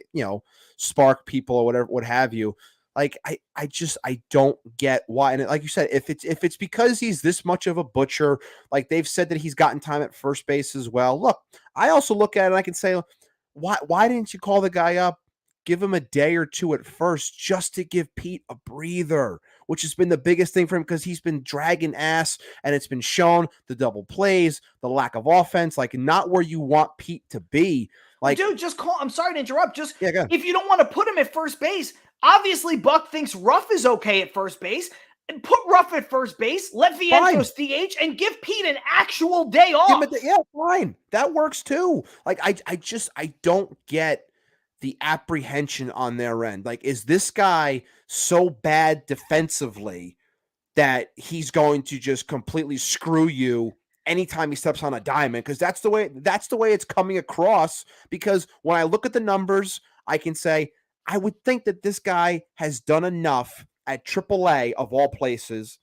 S2: spark people or whatever, what have you. Like I don't get why. And like you said, if it's because he's this much of a butcher, like they've said that he's gotten time at first base as well. Look, I also look at it and I can say, why didn't you call the guy up? Give him a day or two at first just to give Pete a breather, which has been the biggest thing for him because he's been dragging ass, and it's been shown the double plays, the lack of offense, like not where you want Pete to be. Like,
S1: dude, just call. I'm sorry to interrupt. Just
S2: go ahead.
S1: If you don't want to put him at first base, obviously Buck thinks Ruff is okay at first base. And put Ruff at first base, let Vientos DH, and give Pete an actual day off.
S2: Yeah, fine. That works too. Like, I don't get the apprehension on their end. Like, is this guy so bad defensively that he's going to just completely screw you anytime he steps on a diamond? Because that's the way it's coming across. Because when I look at the numbers, I can say I would think that this guy has done enough at AAA of all places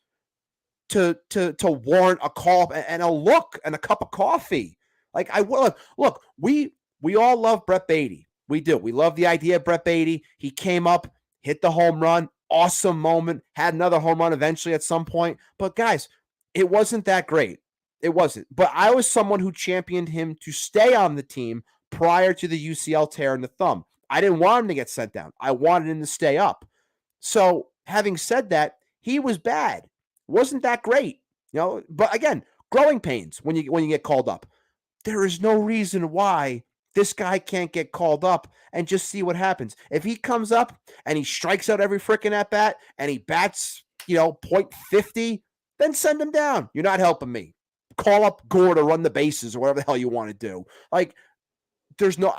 S2: to warrant a call and a look and a cup of coffee. Like, I will look. We all love Brett Baty. We do. We love the idea of Brett Baty. He came up, hit the home run, awesome moment, had another home run eventually at some point. But guys, it wasn't that great. It wasn't. But I was someone who championed him to stay on the team prior to the UCL tear in the thumb. I didn't want him to get sent down. I wanted him to stay up. So having said that, he was bad. Wasn't that great, but again, growing pains when you get called up. There is no reason why this guy can't get called up and just see what happens. If he comes up and he strikes out every freaking at bat and he bats, .50, then send him down. You're not helping me. Call up Gore to run the bases or whatever the hell you want to do. Like, there's no,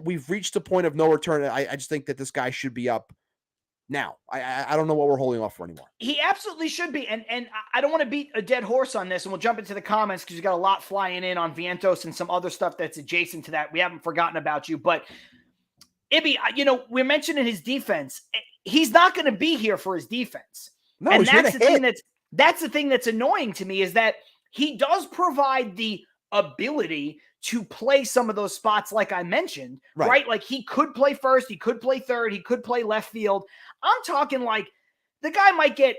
S2: we've reached a point of no return. I just think that this guy should be up now. I don't know what we're holding off for anymore.
S1: He absolutely should be. And I don't want to beat a dead horse on this, and we'll jump into the comments because you got a lot flying in on Vientos and some other stuff that's adjacent to that. We haven't forgotten about you. But, Ibby, we're mentioning his defense. He's not going to be here for his defense.
S2: No,
S1: and that's the thing that's annoying to me is that he does provide the ability to play some of those spots like I mentioned, right? Like, he could play first, he could play third, he could play left field. I'm talking like the guy might get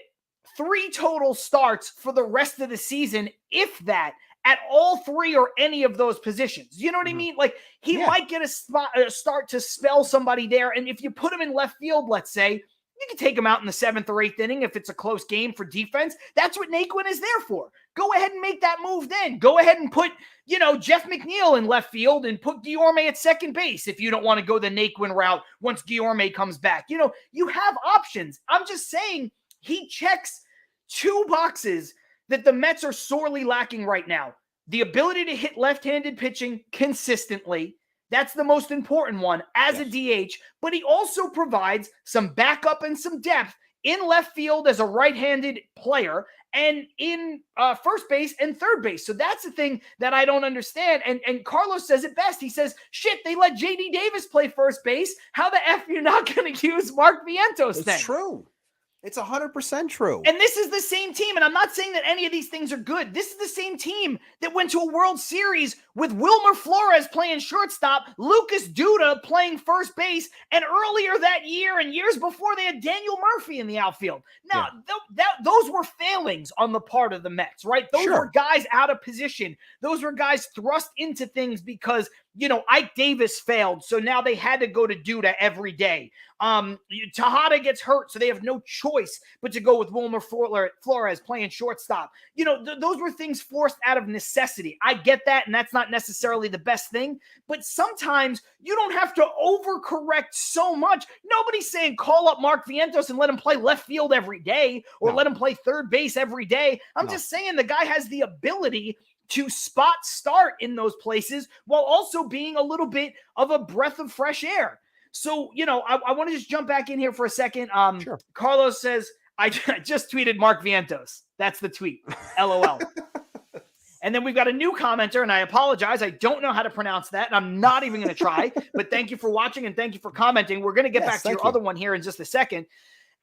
S1: 3 total starts for the rest of the season, if that, at all 3 or any of those positions. You know what I mean? Like, he might get a start to spell somebody there. And if you put him in left field, let's say, you can take him out in the 7th or 8th inning if it's a close game for defense. That's what Naquin is there for. Go ahead and make that move then. Go ahead and put, Jeff McNeil in left field and put Guillorme at second base if you don't want to go the Naquin route once Guillorme comes back. You have options. I'm just saying he checks 2 boxes that the Mets are sorely lacking right now. The ability to hit left-handed pitching consistently. That's the most important one as a DH, but he also provides some backup and some depth in left field as a right-handed player and in first base and third base. So that's the thing that I don't understand. And Carlos says it best. He says, shit, they let J.D. Davis play first base. How the F you're not going to use Mark Vientos then?
S2: It's true. It's 100% true.
S1: And this is the same team, and I'm not saying that any of these things are good. This is the same team that went to a World Series with Wilmer Flores playing shortstop, Lucas Duda playing first base, and earlier that year and years before, they had Daniel Murphy in the outfield. Now, those were failings on the part of the Mets, right? Those were guys out of position. Those were guys thrust into things because, Ike Davis failed, so now they had to go to Duda every day. Tejada gets hurt, so they have no choice but to go with Wilmer Flores playing shortstop. Those were things forced out of necessity. I get that, and that's not necessarily the best thing, but sometimes you don't have to overcorrect so much. Nobody's saying call up Mark Vientos and let him play left field every day or let him play third base every day. I'm just saying the guy has the ability to spot start in those places while also being a little bit of a breath of fresh air. So, I want to just jump back in here for a second. Carlos says, I just tweeted Mark Vientos. That's the tweet. LOL. And then we've got a new commenter, and I apologize. I don't know how to pronounce that, and I'm not even going to try. But thank you for watching, and thank you for commenting. We're going to get back to your other one here in just a second.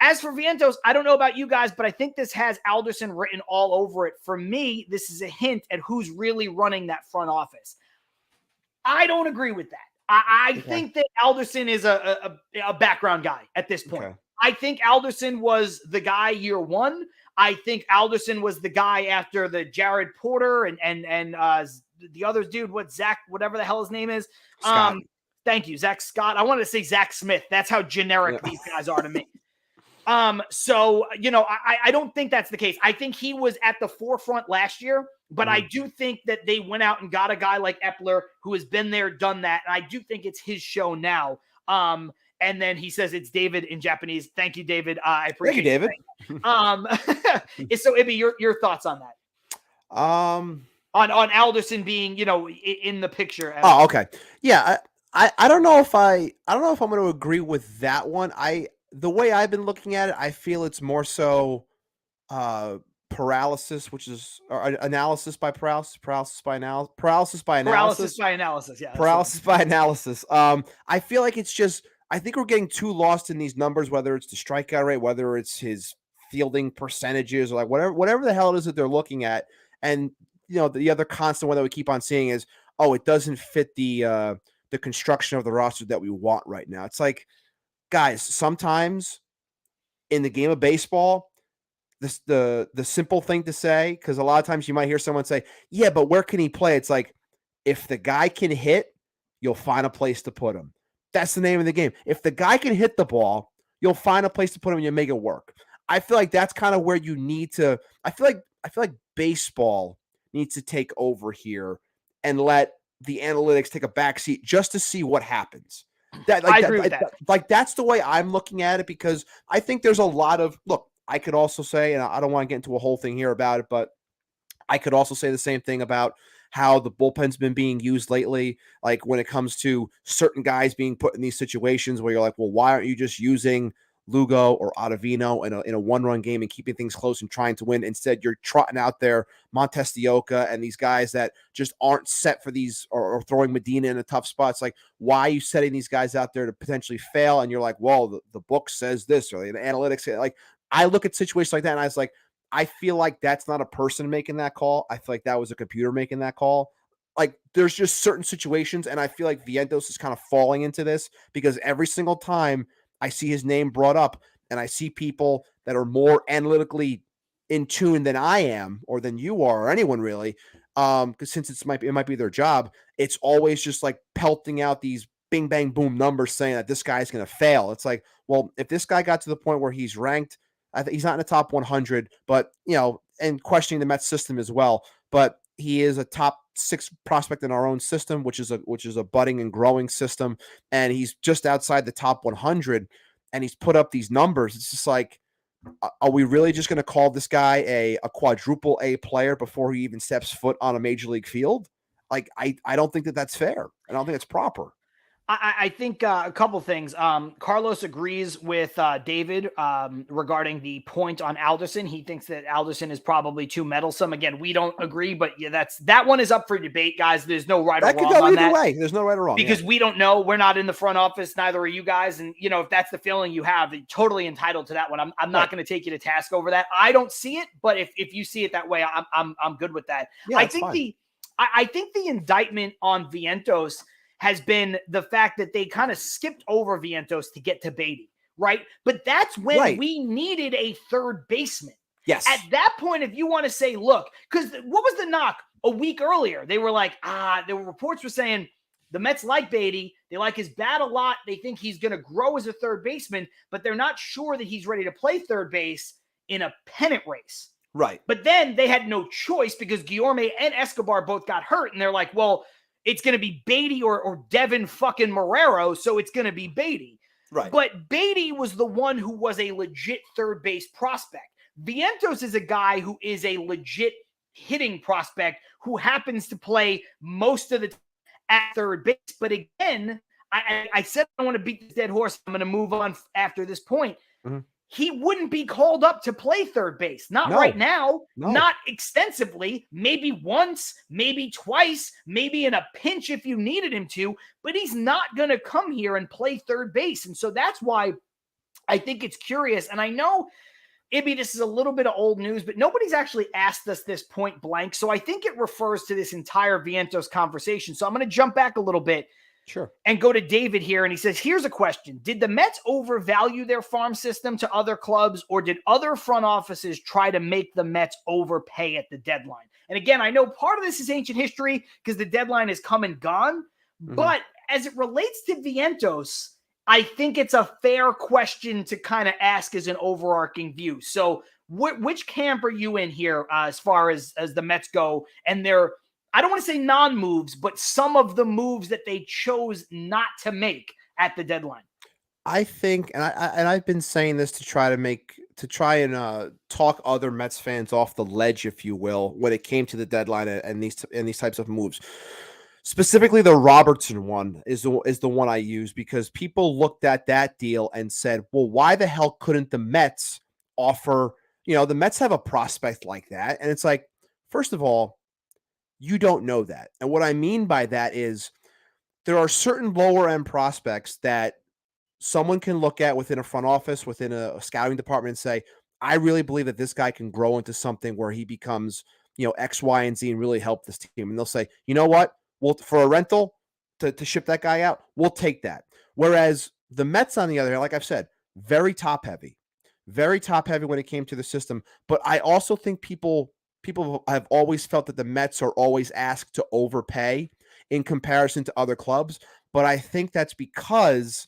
S1: As for Vientos, I don't know about you guys, but I think this has Alderson written all over it. For me, this is a hint at who's really running that front office. I don't agree with that. I think that Alderson is a background guy at this point. Okay. I think Alderson was the guy year 1. I think Alderson was the guy after the Jared Porter and the other dude, Zach, whatever the hell his name is. Thank you, Zach Scott. I wanted to say Zach Smith. That's how generic these guys are to me. So, I don't think that's the case. I think he was at the forefront last year, but I do think that they went out and got a guy like Epler who has been there, done that. And I do think it's his show now. And then he says it's David in Japanese. Thank you, David. I appreciate
S2: David.
S1: So Ibby, your thoughts on that? On Alderson being, in the picture.
S2: Oh, okay. Yeah. I don't know if I'm going to agree with that one. The way I've been looking at it, I feel it's more so paralysis, which is analysis by paralysis by analysis. Yeah. Paralysis by analysis. I feel like it's just, I think we're getting too lost in these numbers, whether it's the strikeout rate, whether it's his fielding percentages, or like whatever the hell it is that they're looking at. And the other constant one that we keep on seeing is, oh, it doesn't fit the construction of the roster that we want right now. It's like, guys, sometimes in the game of baseball, the simple thing to say, because a lot of times you might hear someone say, yeah, but where can he play? It's like, if the guy can hit, you'll find a place to put him. That's the name of the game. If the guy can hit the ball, you'll find a place to put him and you make it work. I feel like that's kind of where you need to. I feel like baseball needs to take over here and let the analytics take a backseat just to see what happens.
S1: I agree with that.
S2: Like that's the way I'm looking at it, because I think there's a lot of look. I could also say, and I don't want to get into a whole thing here about it, but I could also say the same thing about how the bullpen's been being used lately. Like when it comes to certain guys being put in these situations where you're like, well, why aren't you just using Lugo or Ottavino in a one-run game and keeping things close and trying to win? Instead, you're trotting out there Montestioca and these guys that just aren't set for these, or throwing Medina in a tough spot. It's like, why are you setting these guys out there to potentially fail? And you're like, well, the book says this, or the analytics. Like, I look at situations like that and I was like, I feel like that's not a person making that call. I feel like that was a computer making that call. Like, there's just certain situations, and I feel like Vientos is kind of falling into this, because every single time I see his name brought up and I see people that are more analytically in tune than I am, or than you are, or anyone really, because since it might be their job, it's always just like pelting out these bing, bang, boom numbers saying that this guy's going to fail. It's like, well, if this guy got to the point where he's ranked, I think he's not in the top 100, but, and questioning the Mets system as well, but he is a top 6 prospect in our own system, which is a budding and growing system. And he's just outside the top 100, and he's put up these numbers. It's just like, are we really just going to call this guy a quadruple A player before he even steps foot on a major league field? Like, I don't think that's fair. I don't think it's proper.
S1: I think a couple things. Carlos agrees with David regarding the point on Alderson. He thinks that Alderson is probably too meddlesome. Again, we don't agree, but yeah, that one is up for debate, guys. There's no right or wrong on that. That could go either way.
S2: There's no right or wrong.
S1: Because we don't know. We're not in the front office. Neither are you guys. And, if that's the feeling you have, you're totally entitled to that one. I'm not going to take you to task over that. I don't see it, but if you see it that way, I'm good with that.
S2: Yeah,
S1: I think the indictment on Vientos has been the fact that they kind of skipped over Vientos to get to Beatty, right? But that's when we needed a third baseman.
S2: Yes.
S1: At that point, if you want to say, look, because what was the knock a week earlier? They were like, there were reports were saying the Mets like Beatty. They like his bat a lot. They think he's going to grow as a third baseman, but they're not sure that he's ready to play third base in a pennant race.
S2: Right.
S1: But then they had no choice because Guillorme and Escobar both got hurt. And they're like, well, it's going to be Beatty or Devin fucking Marrero, so it's going to be Beatty.
S2: Right.
S1: But Beatty was the one who was a legit third base prospect. Vientos is a guy who is a legit hitting prospect who happens to play most of the time at third base. But again, I said I don't want to beat this dead horse. I'm going to move on after this point.
S2: Mm-hmm.
S1: He wouldn't be called up to play third base. Not right now. No. Not extensively. Maybe once, maybe twice, maybe in a pinch if you needed him to. But he's not going to come here and play third base. And so that's why I think it's curious. And I know, Ibby, this is a little bit of old news, but nobody's actually asked us this point blank. So I think it refers to this entire Vientos conversation. So I'm going to jump back a little bit.
S2: Sure.
S1: And go to David here. And he says, here's a question. Did the Mets overvalue their farm system to other clubs, or did other front offices try to make the Mets overpay at the deadline? And again, I know part of this is ancient history because the deadline is come and gone. Mm-hmm. But as it relates to Vientos, I think it's a fair question to kind of ask as an overarching view. So which camp are you in here as far as the Mets go and their, I don't want to say non-moves, but some of the moves that they chose not to make at the deadline?
S2: I think, and I've been saying this to try and talk other Mets fans off the ledge, if you will, when it came to the deadline and these types of moves. Specifically, the Robertson one is the one I use because people looked at that deal and said, "Well, why the hell couldn't the Mets offer? The Mets have a prospect like that." And it's like, first of all, you don't know that, and what I mean by that is there are certain lower end prospects that someone can look at within a front office, within a scouting department, and say, I really believe that this guy can grow into something where he becomes, X, Y, and Z and really help this team. And they'll say, you know what? Well, for a rental to ship that guy out, we'll take that. Whereas the Mets, on the other hand, like I've said, very top heavy when it came to the system. But I also think people have always felt that the Mets are always asked to overpay in comparison to other clubs. But I think that's because,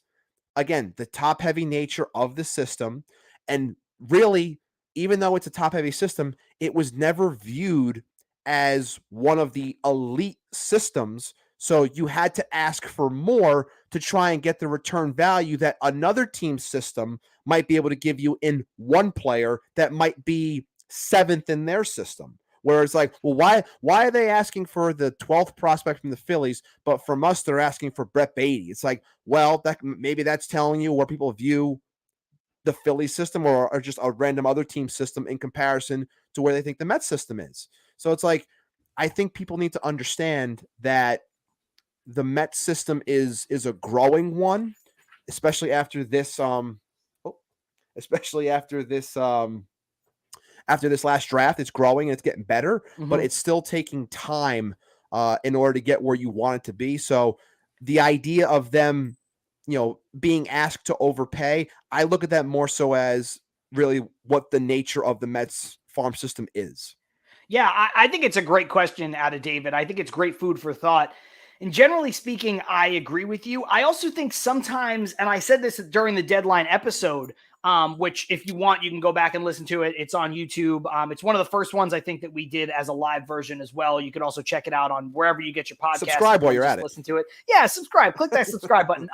S2: again, the top heavy nature of the system. And really, even though it's a top heavy system, it was never viewed as one of the elite systems. So you had to ask for more to try and get the return value that another team's system might be able to give you in one player that might be seventh in their system. Whereas, like, well, why are they asking for the 12th prospect from the Phillies, but from us they're asking for Brett Beatty? It's like, well, maybe that's telling you where people view the Philly system or just a random other team system in comparison to where they think the Mets system is. So it's like, I think people need to understand that the Mets system is a growing one, especially after this especially after this last draft. It's growing and it's getting better, but it's still taking time in order to get where you want it to be. So the idea of them, being asked to overpay, I look at that more so as really what the nature of the Mets farm system is.
S1: Yeah, I think it's a great question out of David. I think it's great food for thought. And generally speaking, I agree with you. I also think sometimes, and I said this during the deadline episode, which if you want, you can go back and listen to it. It's on YouTube. It's one of the first ones I think that we did as a live version as well. You could also check it out on wherever you get your podcast.
S2: Subscribe while you're at it.
S1: Listen to it. Yeah, subscribe. Click that subscribe button.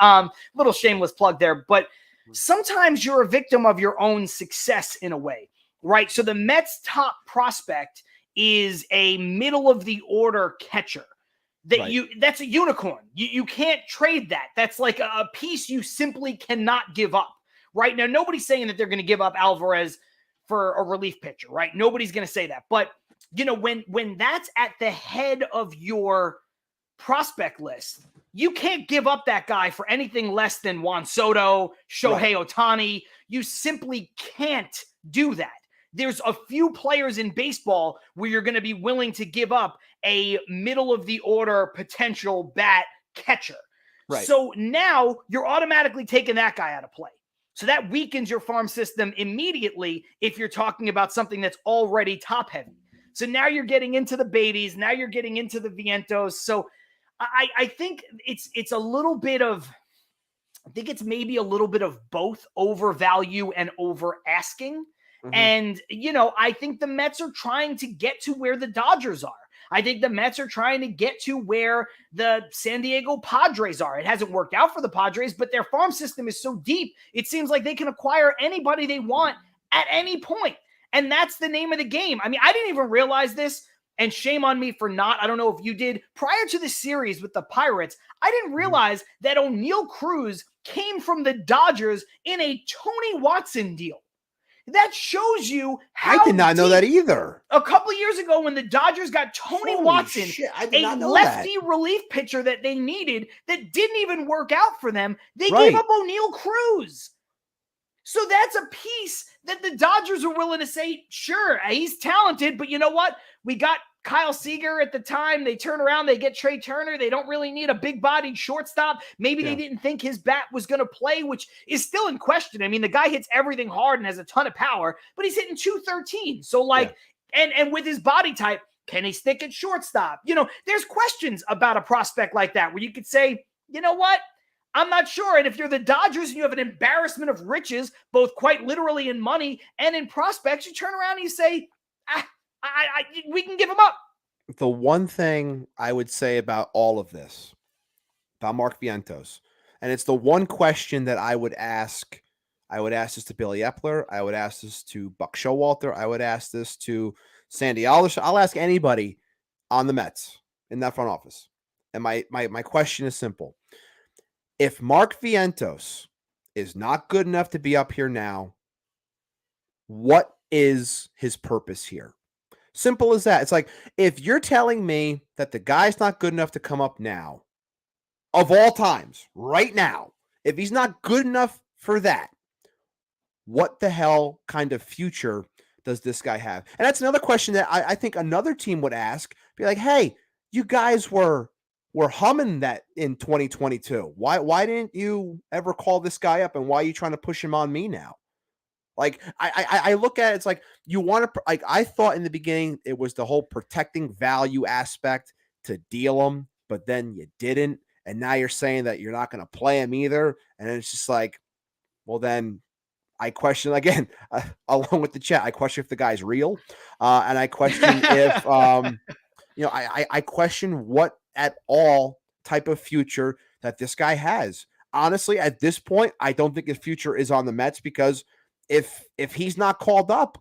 S1: Little shameless plug there. But sometimes you're a victim of your own success in a way, right? So the Mets' top prospect is a middle of the order catcher. That's a unicorn. You can't trade that. That's like a piece you simply cannot give up. Right now, nobody's saying that they're going to give up Alvarez for a relief pitcher, right? Nobody's going to say that. But when that's at the head of your prospect list, you can't give up that guy for anything less than Juan Soto, Shohei Ohtani. You simply can't do that. There's a few players in baseball where you're going to be willing to give up a middle of the order potential bat catcher. Right. So now you're automatically taking that guy out of play. So that weakens your farm system immediately if you're talking about something that's already top heavy. So now you're getting into the Beattys, now you're getting into the Vientos. So I think it's a little bit of, I think it's maybe a little bit of both overvalue and over asking. And, I think the Mets are trying to get to where the Dodgers are. I think the Mets are trying to get to where the San Diego Padres are. It hasn't worked out for the Padres, but their farm system is so deep, it seems like they can acquire anybody they want at any point. And that's the name of the game. I mean, I didn't even realize this, and shame on me for not. I don't know if you did. Prior to the series with the Pirates, I didn't realize that O'Neal Cruz came from the Dodgers in a Tony Watson deal. That shows you how
S2: I did not know that either.
S1: A couple of years ago when the Dodgers got Tony Watson, a lefty relief pitcher that they needed that didn't even work out for them, they gave up O'Neal Cruz. So that's a piece that the Dodgers are willing to say, sure, he's talented, but you know what? We got Kyle Seager at the time. They turn around, they get Trey Turner. They don't really need a big-bodied shortstop. Maybe they didn't think his bat was going to play, which is still in question. I mean, the guy hits everything hard and has a ton of power, but he's hitting .213. So, and with his body type, can he stick at shortstop? There's questions about a prospect like that where you could say, you know what? I'm not sure. And if you're the Dodgers and you have an embarrassment of riches, both quite literally in money and in prospects, you turn around and you say, we can give him up.
S2: The one thing I would say about all of this, about Mark Vientos, And it's the one question that I would ask. I would ask this to Billy Epler. I would ask this to Buck Showalter. I would ask this to Sandy Alderson. I'll ask anybody on the Mets in that front office. And my question is simple. If Mark Vientos is not good enough to be up here now, what is his purpose here? Simple as that. It's like, if you're telling me that the guy's not good enough to come up now, of all times, right now, if he's not good enough for that, what the hell kind of future does this guy have? And that's another question that I think another team would ask. Be like, hey, you guys were humming that in 2022. Why didn't you ever call this guy up, and why are you trying to push him on me now? Like, I look at it, it's like, you want to, like, I thought in the beginning it was the whole protecting value aspect to deal him, but then you didn't. And now you're saying that you're not going to play him either. And it's just like, well, then I question again, along with the chat, I question if the guy's real. And I question if, I question what at all type of future that this guy has. Honestly, at this point, I don't think his future is on the Mets, because if he's not called up,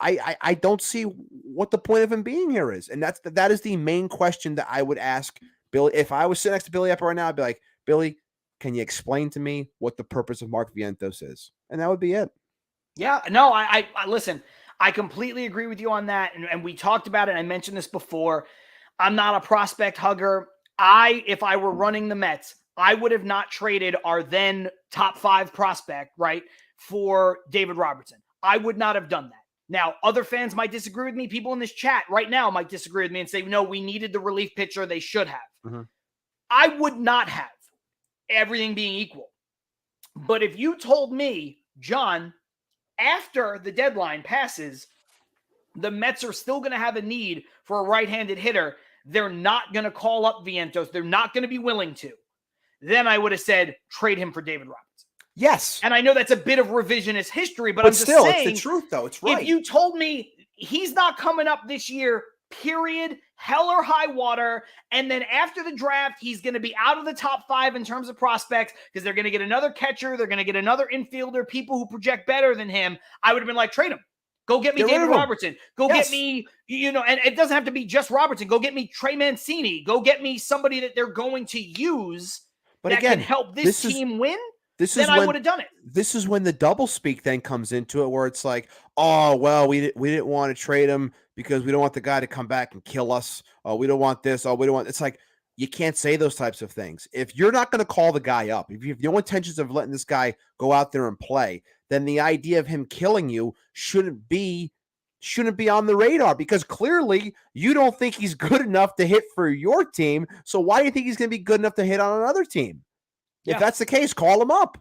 S2: I don't see what the point of him being here is. And that is the main question that I would ask Billy. If I was sitting next to Billy Epler right now, I'd be like, Billy, can you explain to me what the purpose of Mark Vientos is? And that would be it.
S1: Yeah, no, I listen, I completely agree with you on that. And we talked about it. I mentioned this before. I'm not a prospect hugger. If I were running the Mets, I would have not traded our then top 5 prospect, right, for David Robertson. I would not have done that. Now, other fans might disagree with me. People in this chat right now might disagree with me and say, no, we needed the relief pitcher. They should have. Mm-hmm. I would not have, everything being equal. But if you told me, John, after the deadline passes, the Mets are still going to have a need for a right-handed hitter, they're not going to call up Vientos, they're not going to be willing to, then I would have said, trade him for David Robertson.
S2: Yes.
S1: And I know that's a bit of revisionist history, but I'm just
S2: still,
S1: saying,
S2: it's the truth, though. It's right.
S1: If you told me he's not coming up this year, period, hell or high water, and then after the draft, he's going to be out of the top 5 in terms of prospects because they're going to get another catcher, they're going to get another infielder, people who project better than him, I would have been like, trade him. Go get me David Robertson. Go get me, and it doesn't have to be just Robertson. Go get me Trey Mancini. Go get me somebody that they're going to use that can help this team win. Then I would have done it.
S2: This is when the doublespeak then comes into it, where it's like, oh, well, we didn't want to trade him because we don't want the guy to come back and kill us. Oh, we don't want this. Oh, we don't want. It's like, you can't say those types of things. If you're not going to call the guy up, if you have no intentions of letting this guy go out there and play, then the idea of him killing you shouldn't be on the radar, because clearly you don't think he's good enough to hit for your team. So why do you think he's going to be good enough to hit on another team? Yeah. If that's the case, call him up.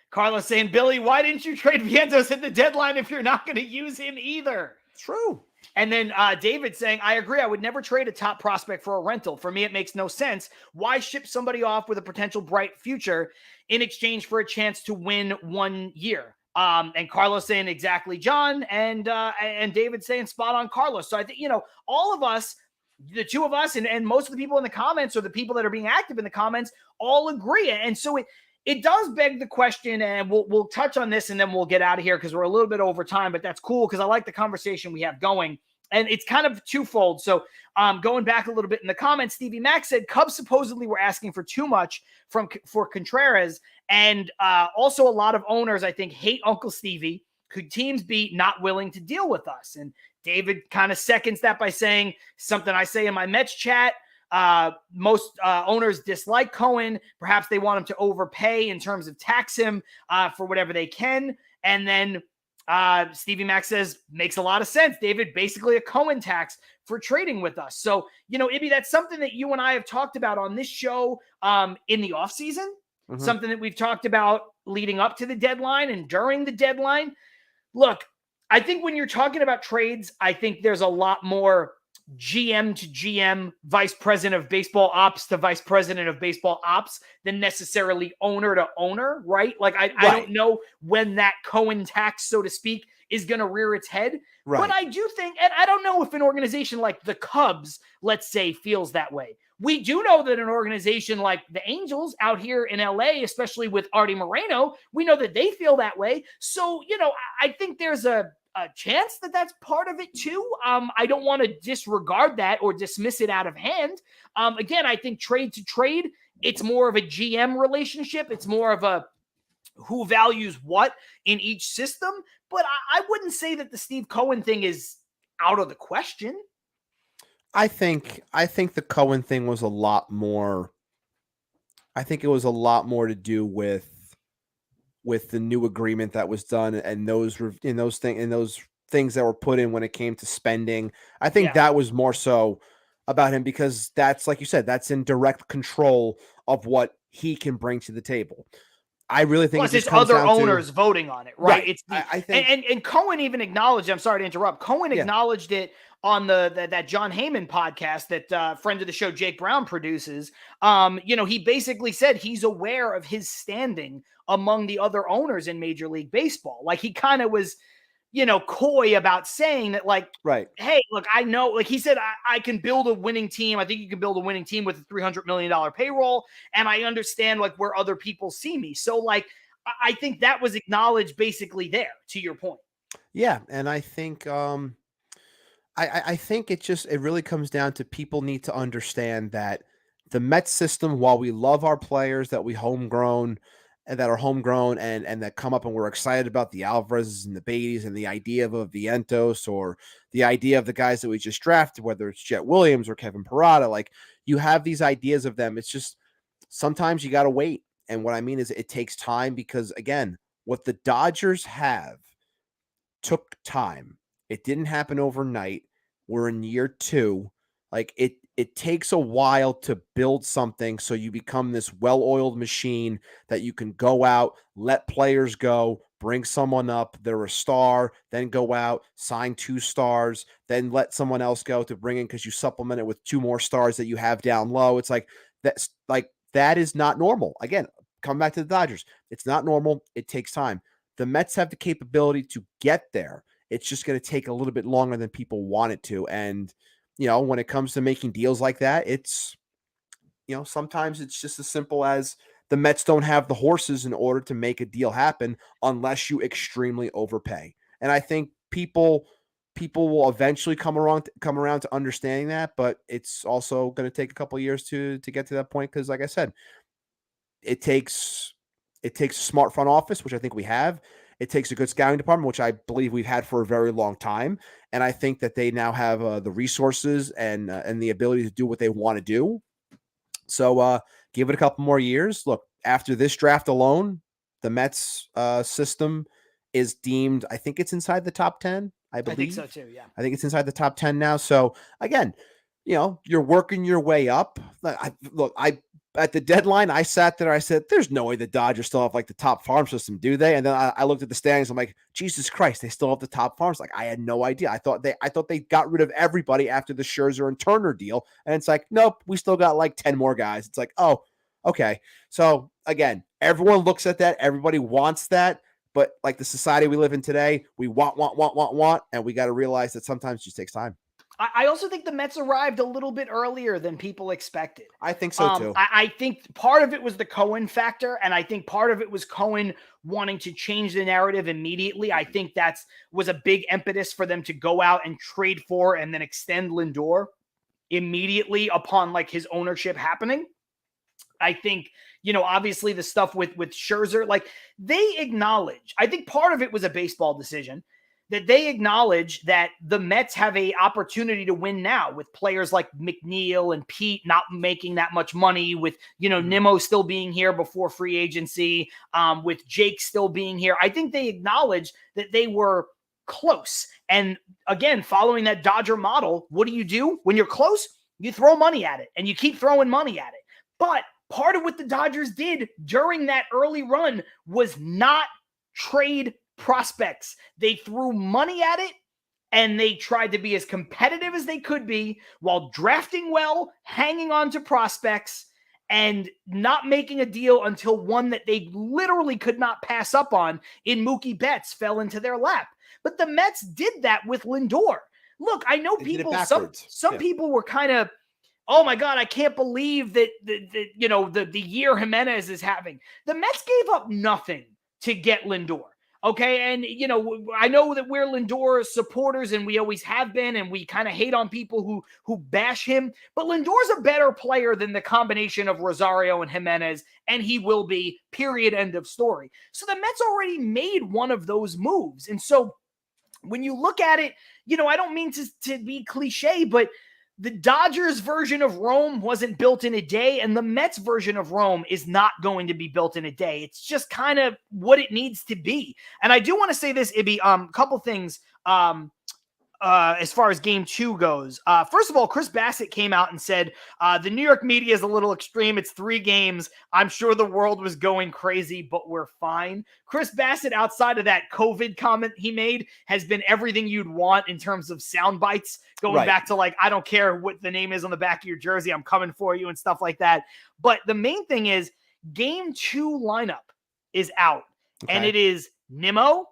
S1: Carlos saying, Billy, why didn't you trade Vientos at the deadline if you're not going to use him either?
S2: True.
S1: And then David saying, I agree. I would never trade a top prospect for a rental. For me, it makes no sense. Why ship somebody off with a potential bright future in exchange for a chance to win 1 year? And Carlos saying exactly, John, and David saying spot on, Carlos. So I think, all of us, the two of us and most of the people in the comments, or the people that are being active in the comments, all agree. And so it does beg the question, and we'll touch on this and then we'll get out of here because we're a little bit over time, but that's cool because I like the conversation we have going. And it's kind of twofold. So going back a little bit in the comments, Stevie Mack said Cubs supposedly were asking for too much for Contreras. And also a lot of owners, I think, hate Uncle Stevie. Could teams be not willing to deal with us? And David kind of seconds that by saying something I say in my Mets chat. Most owners dislike Cohen. Perhaps they want him to overpay in terms of tax him for whatever they can. And then Stevie Mack says, makes a lot of sense, David, basically a Cohen tax for trading with us. So, Ibby, that's something that you and I have talked about on this show in the offseason, something that we've talked about leading up to the deadline and during the deadline. Look, I think when you're talking about trades, I think there's a lot more GM to GM, vice president of baseball ops to vice president of baseball ops than necessarily owner to owner, right? Like I don't know when that Cohen tax, so to speak, is going to rear its head. Right. But I do think, and I don't know if an organization like the Cubs, let's say, feels that way. We do know that an organization like the Angels out here in LA, especially with Artie Moreno, we know that they feel that way. So, I think there's a chance that that's part of it too. I don't want to disregard that or dismiss it out of hand. Again, I think trade to trade, it's more of a GM relationship. It's more of a who values what in each system. But I wouldn't say that the Steve Cohen thing is out of the question.
S2: I think the Cohen thing was a lot more. I think it was a lot more to do with the new agreement that was done and those things that were put in when it came to spending. I think that was more so about him because that's, like you said, that's in direct control of what he can bring to the table. I really think
S1: it's other owners voting on it, right? It's I think, and Cohen even acknowledged. I'm sorry to interrupt. Cohen acknowledged it on that John Heyman podcast that friend of the show Jake Brown produces. He basically said he's aware of his standing among the other owners in Major League Baseball. Like he kind of was, coy about saying that, like,
S2: right.
S1: Hey, look, I know, like he said, I can build a winning team. I think you can build a winning team with a $300 million payroll. And I understand like where other people see me. So like, I think that was acknowledged basically there, to your point.
S2: Yeah. And I think, I think it really comes down to people need to understand that the Mets system, while we love our players that we homegrown and that are homegrown and that come up and we're excited about the Alvarez's and the Beattys and the idea of a Vientos or the idea of the guys that we just drafted, whether it's Jet Williams or Kevin Parada, like you have these ideas of them. It's just sometimes you got to wait. And what I mean is it takes time because, again, what the Dodgers have took time. It didn't happen overnight. We're in year 2. Like it takes a while to build something so you become this well-oiled machine that you can go out, let players go, bring someone up, they're a star, then go out, sign 2 stars, then let someone else go to bring in because you supplement it with 2 more stars that you have down low. It's like that is not normal. Again, come back to the Dodgers. It's not normal. It takes time. The Mets have the capability to get there. It's just going to take a little bit longer than people want it to. And, when it comes to making deals like that, it's, sometimes it's just as simple as the Mets don't have the horses in order to make a deal happen unless you extremely overpay. And I think people will eventually come around to understanding that, but it's also going to take a couple of years to get to that point. Cause like I said, it takes a smart front office, which I think we have. It takes a good scouting department, which I believe we've had for a very long time. And I think that they now have the resources and the ability to do what they want to do. So give it a couple more years. Look, after this draft alone, the Mets system is deemed, I think it's inside the top 10, I believe.
S1: I think so too, yeah.
S2: I think it's inside the top 10 now. So again, you're working your way up. At the deadline, I sat there. I said, there's no way the Dodgers still have like the top farm system, do they? And then I looked at the standings. I'm like, Jesus Christ, they still have the top farms. Like, I had no idea. I thought they got rid of everybody after the Scherzer and Turner deal. And it's like, nope, we still got like 10 more guys. It's like, oh, okay. So again, everyone looks at that. Everybody wants that. But like the society we live in today, we want. And we got to realize that sometimes it just takes time.
S1: I also think the Mets arrived a little bit earlier than people expected.
S2: I think so too.
S1: I think part of it was the Cohen factor, and I think part of it was Cohen wanting to change the narrative immediately. I think was a big impetus for them to go out and trade for and then extend Lindor immediately upon like his ownership happening. I think, obviously the stuff with Scherzer, like they acknowledge, I think part of it was a baseball decision, that they acknowledge that the Mets have a opportunity to win now with players like McNeil and Pete not making that much money, with, Nimmo still being here before free agency, with Jake still being here. I think they acknowledge that they were close. And again, following that Dodger model, what do? When you're close, you throw money at it and you keep throwing money at it. But part of what the Dodgers did during that early run was not trade prospects. They threw money at it and they tried to be as competitive as they could be while drafting well, hanging on to prospects, and not making a deal until one that they literally could not pass up on in Mookie Betts fell into their lap. But the Mets did that with Lindor. Look, I know people, some people were kind of oh my God, I can't believe that the year Jimenez is having. The Mets gave up nothing to get Lindor. Okay. And, I know that we're Lindor supporters and we always have been, and we kind of hate on people who bash him. But Lindor's a better player than the combination of Rosario and Jimenez, and he will be, period, end of story. So the Mets already made one of those moves. And so when you look at it, I don't mean to be cliche, but the Dodgers version of Rome wasn't built in a day, and the Mets version of Rome is not going to be built in a day. It's just kind of what it needs to be. And I do want to say this, Ibby, couple things. As far as game 2 goes. First of all, Chris Bassett came out and said, the New York media is a little extreme. It's 3 games. I'm sure the world was going crazy, but we're fine. Chris Bassett, outside of that COVID comment he made, has been everything you'd want in terms of sound bites, going back to I don't care what the name is on the back of your jersey, I'm coming for you and stuff like that. But the main thing is game 2 lineup is out. Okay. And it is Nimmo,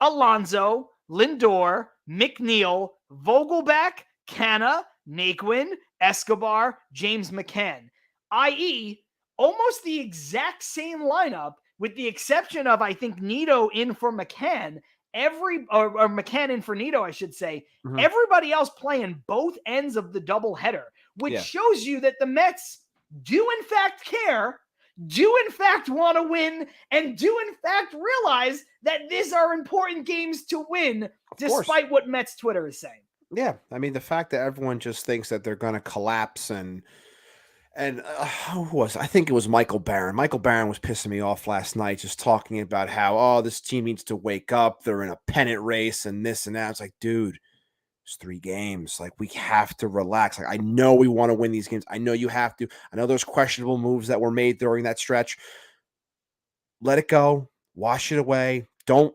S1: Alonso, Lindor, McNeil, Vogelback, Canha, Naquin, Escobar, James McCann, i.e. almost the exact same lineup with the exception of, I think, Nido in for McCann, or McCann in for Nido, I should say. Mm-hmm. Everybody else playing both ends of the doubleheader, which shows you that the Mets do in fact care, do in fact want to win, and do in fact realize that these are important games to win, despite what Mets Twitter is saying.
S2: Yeah, I mean, the fact that everyone just thinks that they're going to collapse and who was, I think it was Michael Barron. Michael Barron was pissing me off last night, just talking about how, this team needs to wake up. They're in a pennant race and this and that. It's like, dude, it's 3 games. We have to relax. I know we want to win these games. I know you have to. I know there's questionable moves that were made during that stretch. Let it go. Wash it away. Don't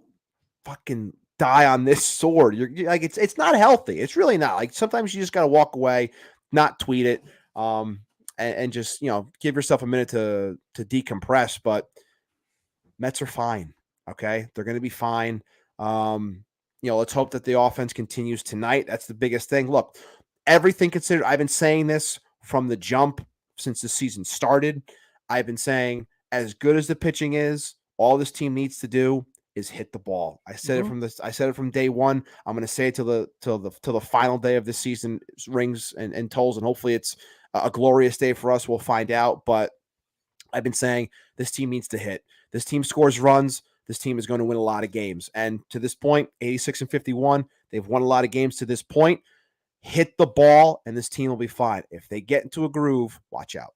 S2: fucking die on this sword. You're it's not healthy. It's really not. Sometimes you just got to walk away, not tweet it, and just, give yourself a minute to decompress. But Mets are fine. Okay. They're going to be fine. Let's hope that the offense continues tonight. That's the biggest thing. Look, everything considered, I've been saying this from the jump since the season started. I've been saying, as good as the pitching is, all this team needs to do is hit the ball. I said I said it from day one. I'm going to say it till the final day of this season rings and tolls, and hopefully it's a glorious day for us. We'll find out. But I've been saying this team needs to hit. This team scores runs. This team is going to win a lot of games. And to this point, 86-51, they've won a lot of games to this point. Hit the ball, and this team will be fine. If they get into a groove, watch out.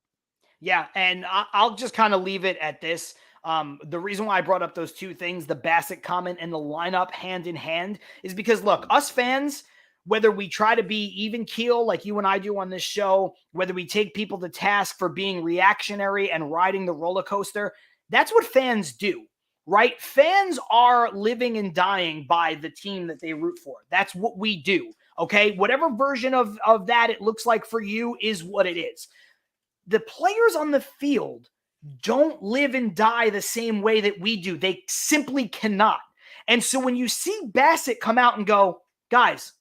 S1: Yeah, and I'll just kind of leave it at this. The reason why I brought up those 2 things, the Bassett comment and the lineup hand in hand, is because, look, us fans, whether we try to be even keel like you and I do on this show, whether we take people to task for being reactionary and riding the roller coaster, that's what fans do. Right? Fans are living and dying by the team that they root for. That's what we do. Okay. Whatever version of that it looks like for you is what it is. The players on the field don't live and die the same way that we do. They simply cannot. And so when you see Bassett come out and go, guys,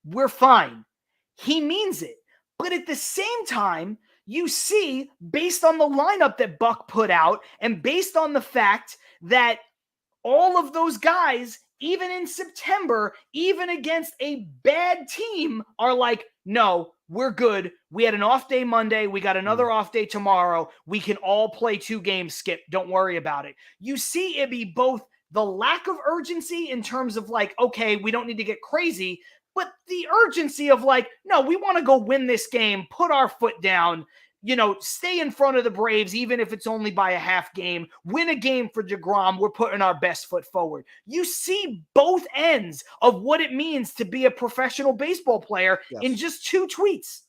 S1: we're fine, he means it. But at the same time, you see, based on the lineup that Buck put out and based on the fact that all of those guys, even in September, even against a bad team, are like, no, we're good. We had an off day Monday. We got another off day tomorrow. We can all play 2 games, Skip. Don't worry about it. You see, Ibby, both the lack of urgency in terms of okay, we don't need to get crazy, but the urgency of no, we want to go win this game, put our foot down, stay in front of the Braves, even if it's only by a half game, win a game for DeGrom. We're putting our best foot forward. You see both ends of what it means to be a professional baseball player in just 2 tweets.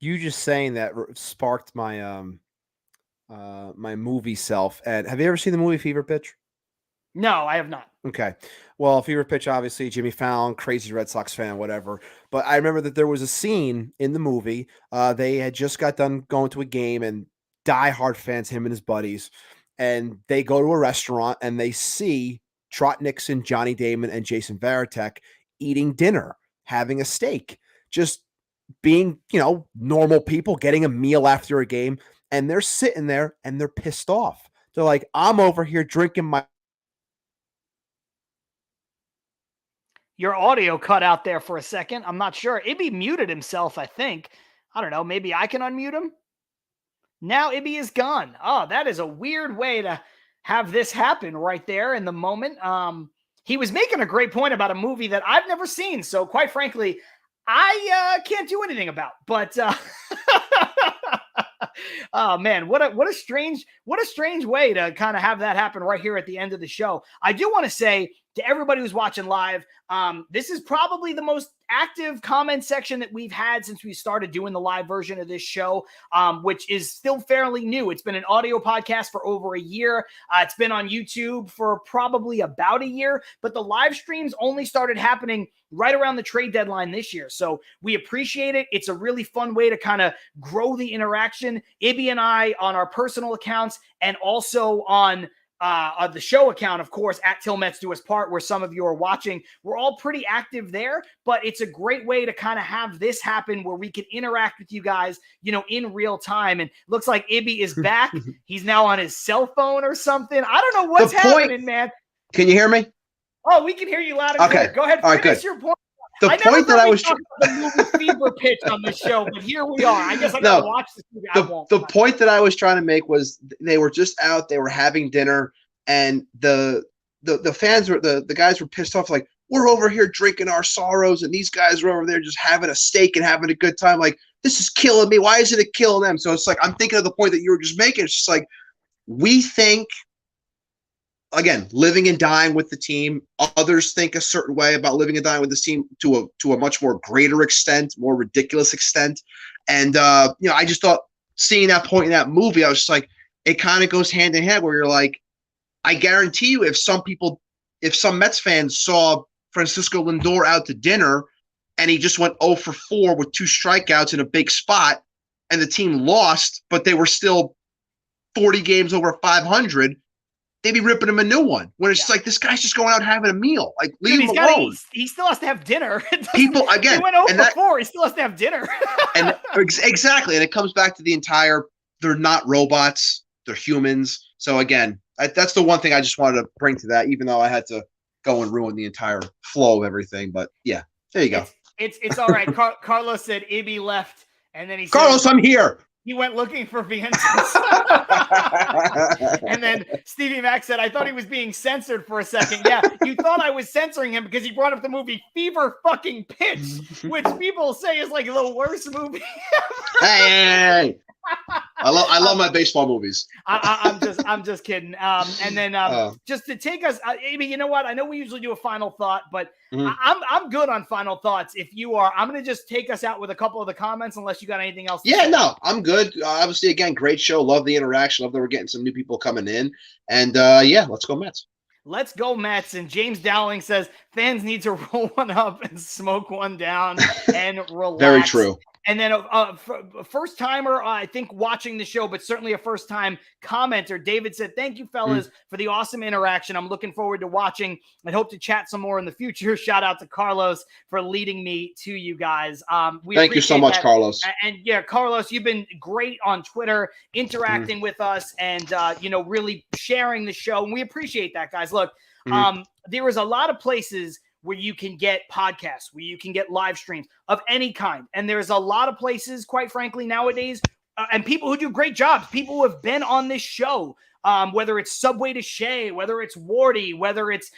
S2: You just saying that sparked my, my movie self. And have you ever seen the movie Fever Pitch?
S1: No, I have not.
S2: Okay. Well, Fever Pitch, obviously, Jimmy Fallon, crazy Red Sox fan, whatever. But I remember that there was a scene in the movie. They had just got done going to a game, and diehard fans, him and his buddies, and they go to a restaurant and they see Trot Nixon, Johnny Damon, and Jason Varitek eating dinner, having a steak. Just being, normal people getting a meal after a game, and they're sitting there and they're pissed off. They're like, I'm over here drinking my.
S1: Your audio cut out there for a second. I'm not sure. Ibby muted himself, I think. I don't know. Maybe I can unmute him. Now Ibby is gone. Oh, that is a weird way to have this happen right there in the moment. He was making a great point about a movie that I've never seen. So quite frankly, I can't do anything about. But oh man, what a strange way to kind of have that happen right here at the end of the show. I do want to say to everybody who's watching live, this is probably the most active comment section that we've had since we started doing the live version of this show, which is still fairly new. It's been an audio podcast for over a year. It's been on YouTube for probably about a year, but the live streams only started happening right around the trade deadline this year. So we appreciate it. It's a really fun way to kind of grow the interaction. Ibby and I on our personal accounts and also on the show account, of course, at Till Mets Do Us Part, where some of you are watching. We're all pretty active there, but it's a great way to kind of have this happen where we can interact with you guys, in real time. And looks like Ibby is back. He's now on his cell phone or something. I don't know what's happening, man.
S3: Can you hear me?
S1: Oh, we can hear you loud and clear. Go ahead. Finish your point.
S3: The point that I was
S1: the movie Fever pitch on this show, but here we are. I guess I gotta watch this movie.
S3: The point that I was trying to make was they were just out, they were having dinner, and the fans were the guys were pissed off, like, we're over here drinking our sorrows, and these guys are over there just having a steak and having a good time. Like, this is killing me. Why isn't it killing them? So it's like I'm thinking of the point that you were just making. It's just like we think. Again, living and dying with the team. Others think a certain way about living and dying with this team to a much more greater extent, more ridiculous extent. And I just thought seeing that point in that movie, I was just like, it kind of goes hand in hand where you're like, I guarantee you, if some Mets fans saw Francisco Lindor out to dinner and he just went 0 for 4 with 2 strikeouts in a big spot, and the team lost, but they were still 40 games over 500. They'd be ripping him a new one. When it's just like, this guy's just going out having a meal. Like, leave him alone.
S1: He still has to have dinner.
S3: People, again.
S1: He went 0 for 4. He still has to have dinner.
S3: And exactly. And it comes back to the entire, they're not robots. They're humans. So, again, that's the one thing I just wanted to bring to that, even though I had to go and ruin the entire flow of everything. But, yeah, there you go.
S1: It's all right. Carlos said Ibby left. And then he said,
S3: Carlos, I'm here.
S1: He went looking for Vientos. And then Stevie Mac said, I thought he was being censored for a second. Yeah, you thought I was censoring him because he brought up the movie Fever fucking Pitch, which people say is like the worst movie ever.
S3: Hey. I love my baseball movies.
S1: I'm just kidding. And then just to take us, Amy, you know what? I know we usually do a final thought, but I'm good on final thoughts. If you are, I'm going to just take us out with a couple of the comments, unless you got anything else.
S3: No, I'm good. Obviously, again, great show. Love the interaction. Love that we're getting some new people coming in. And let's go Mets.
S1: Let's go Mets. And James Dowling says fans need to roll one up and smoke one down and relax.
S3: Very true.
S1: And then a first timer, I think, watching the show, but certainly a first time commenter. David said, thank you, fellas, for the awesome interaction. I'm looking forward to watching and hope to chat some more in the future. Shout out to Carlos for leading me to you guys.
S3: Thank you so much, that. Carlos.
S1: And yeah, Carlos, you've been great on Twitter, interacting with us and, really sharing the show. And we appreciate that, guys. Look, there is a lot of places where you can get podcasts, where you can get live streams of any kind. And there's a lot of places, quite frankly, nowadays, and people who do great jobs, people who have been on this show, whether it's Subway to Shea, whether it's Wardy, whether it's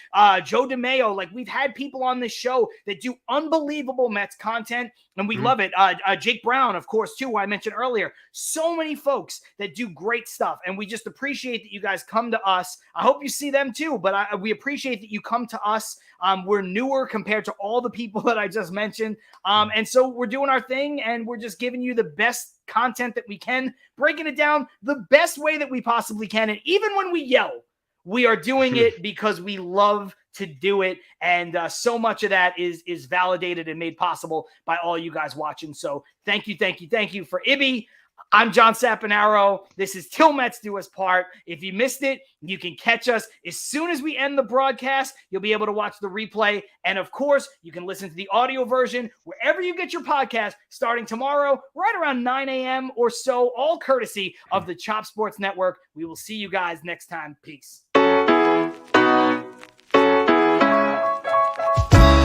S1: Joe DeMayo. Like, we've had people on this show that do unbelievable Mets content, and we love it. Jake Brown, of course, too, who I mentioned earlier. So many folks that do great stuff, and we just appreciate that you guys come to us. I hope you see them too, but we appreciate that you come to us. We're newer compared to all the people that I just mentioned. And so we're doing our thing, and we're just giving you the best content that we can, breaking it down the best way that we possibly can. And even when we yell, we are doing it because we love to do it. And so much of that is validated and made possible by all you guys watching. So thank you for Ibby. I'm John Saponaro. This is Till Mets Do Us Part. If you missed it, you can catch us as soon as we end the broadcast. You'll be able to watch the replay. And of course, you can listen to the audio version wherever you get your podcast starting tomorrow, right around 9 a.m. or so, all courtesy of the Chop Sports Network. We will see you guys next time. Peace.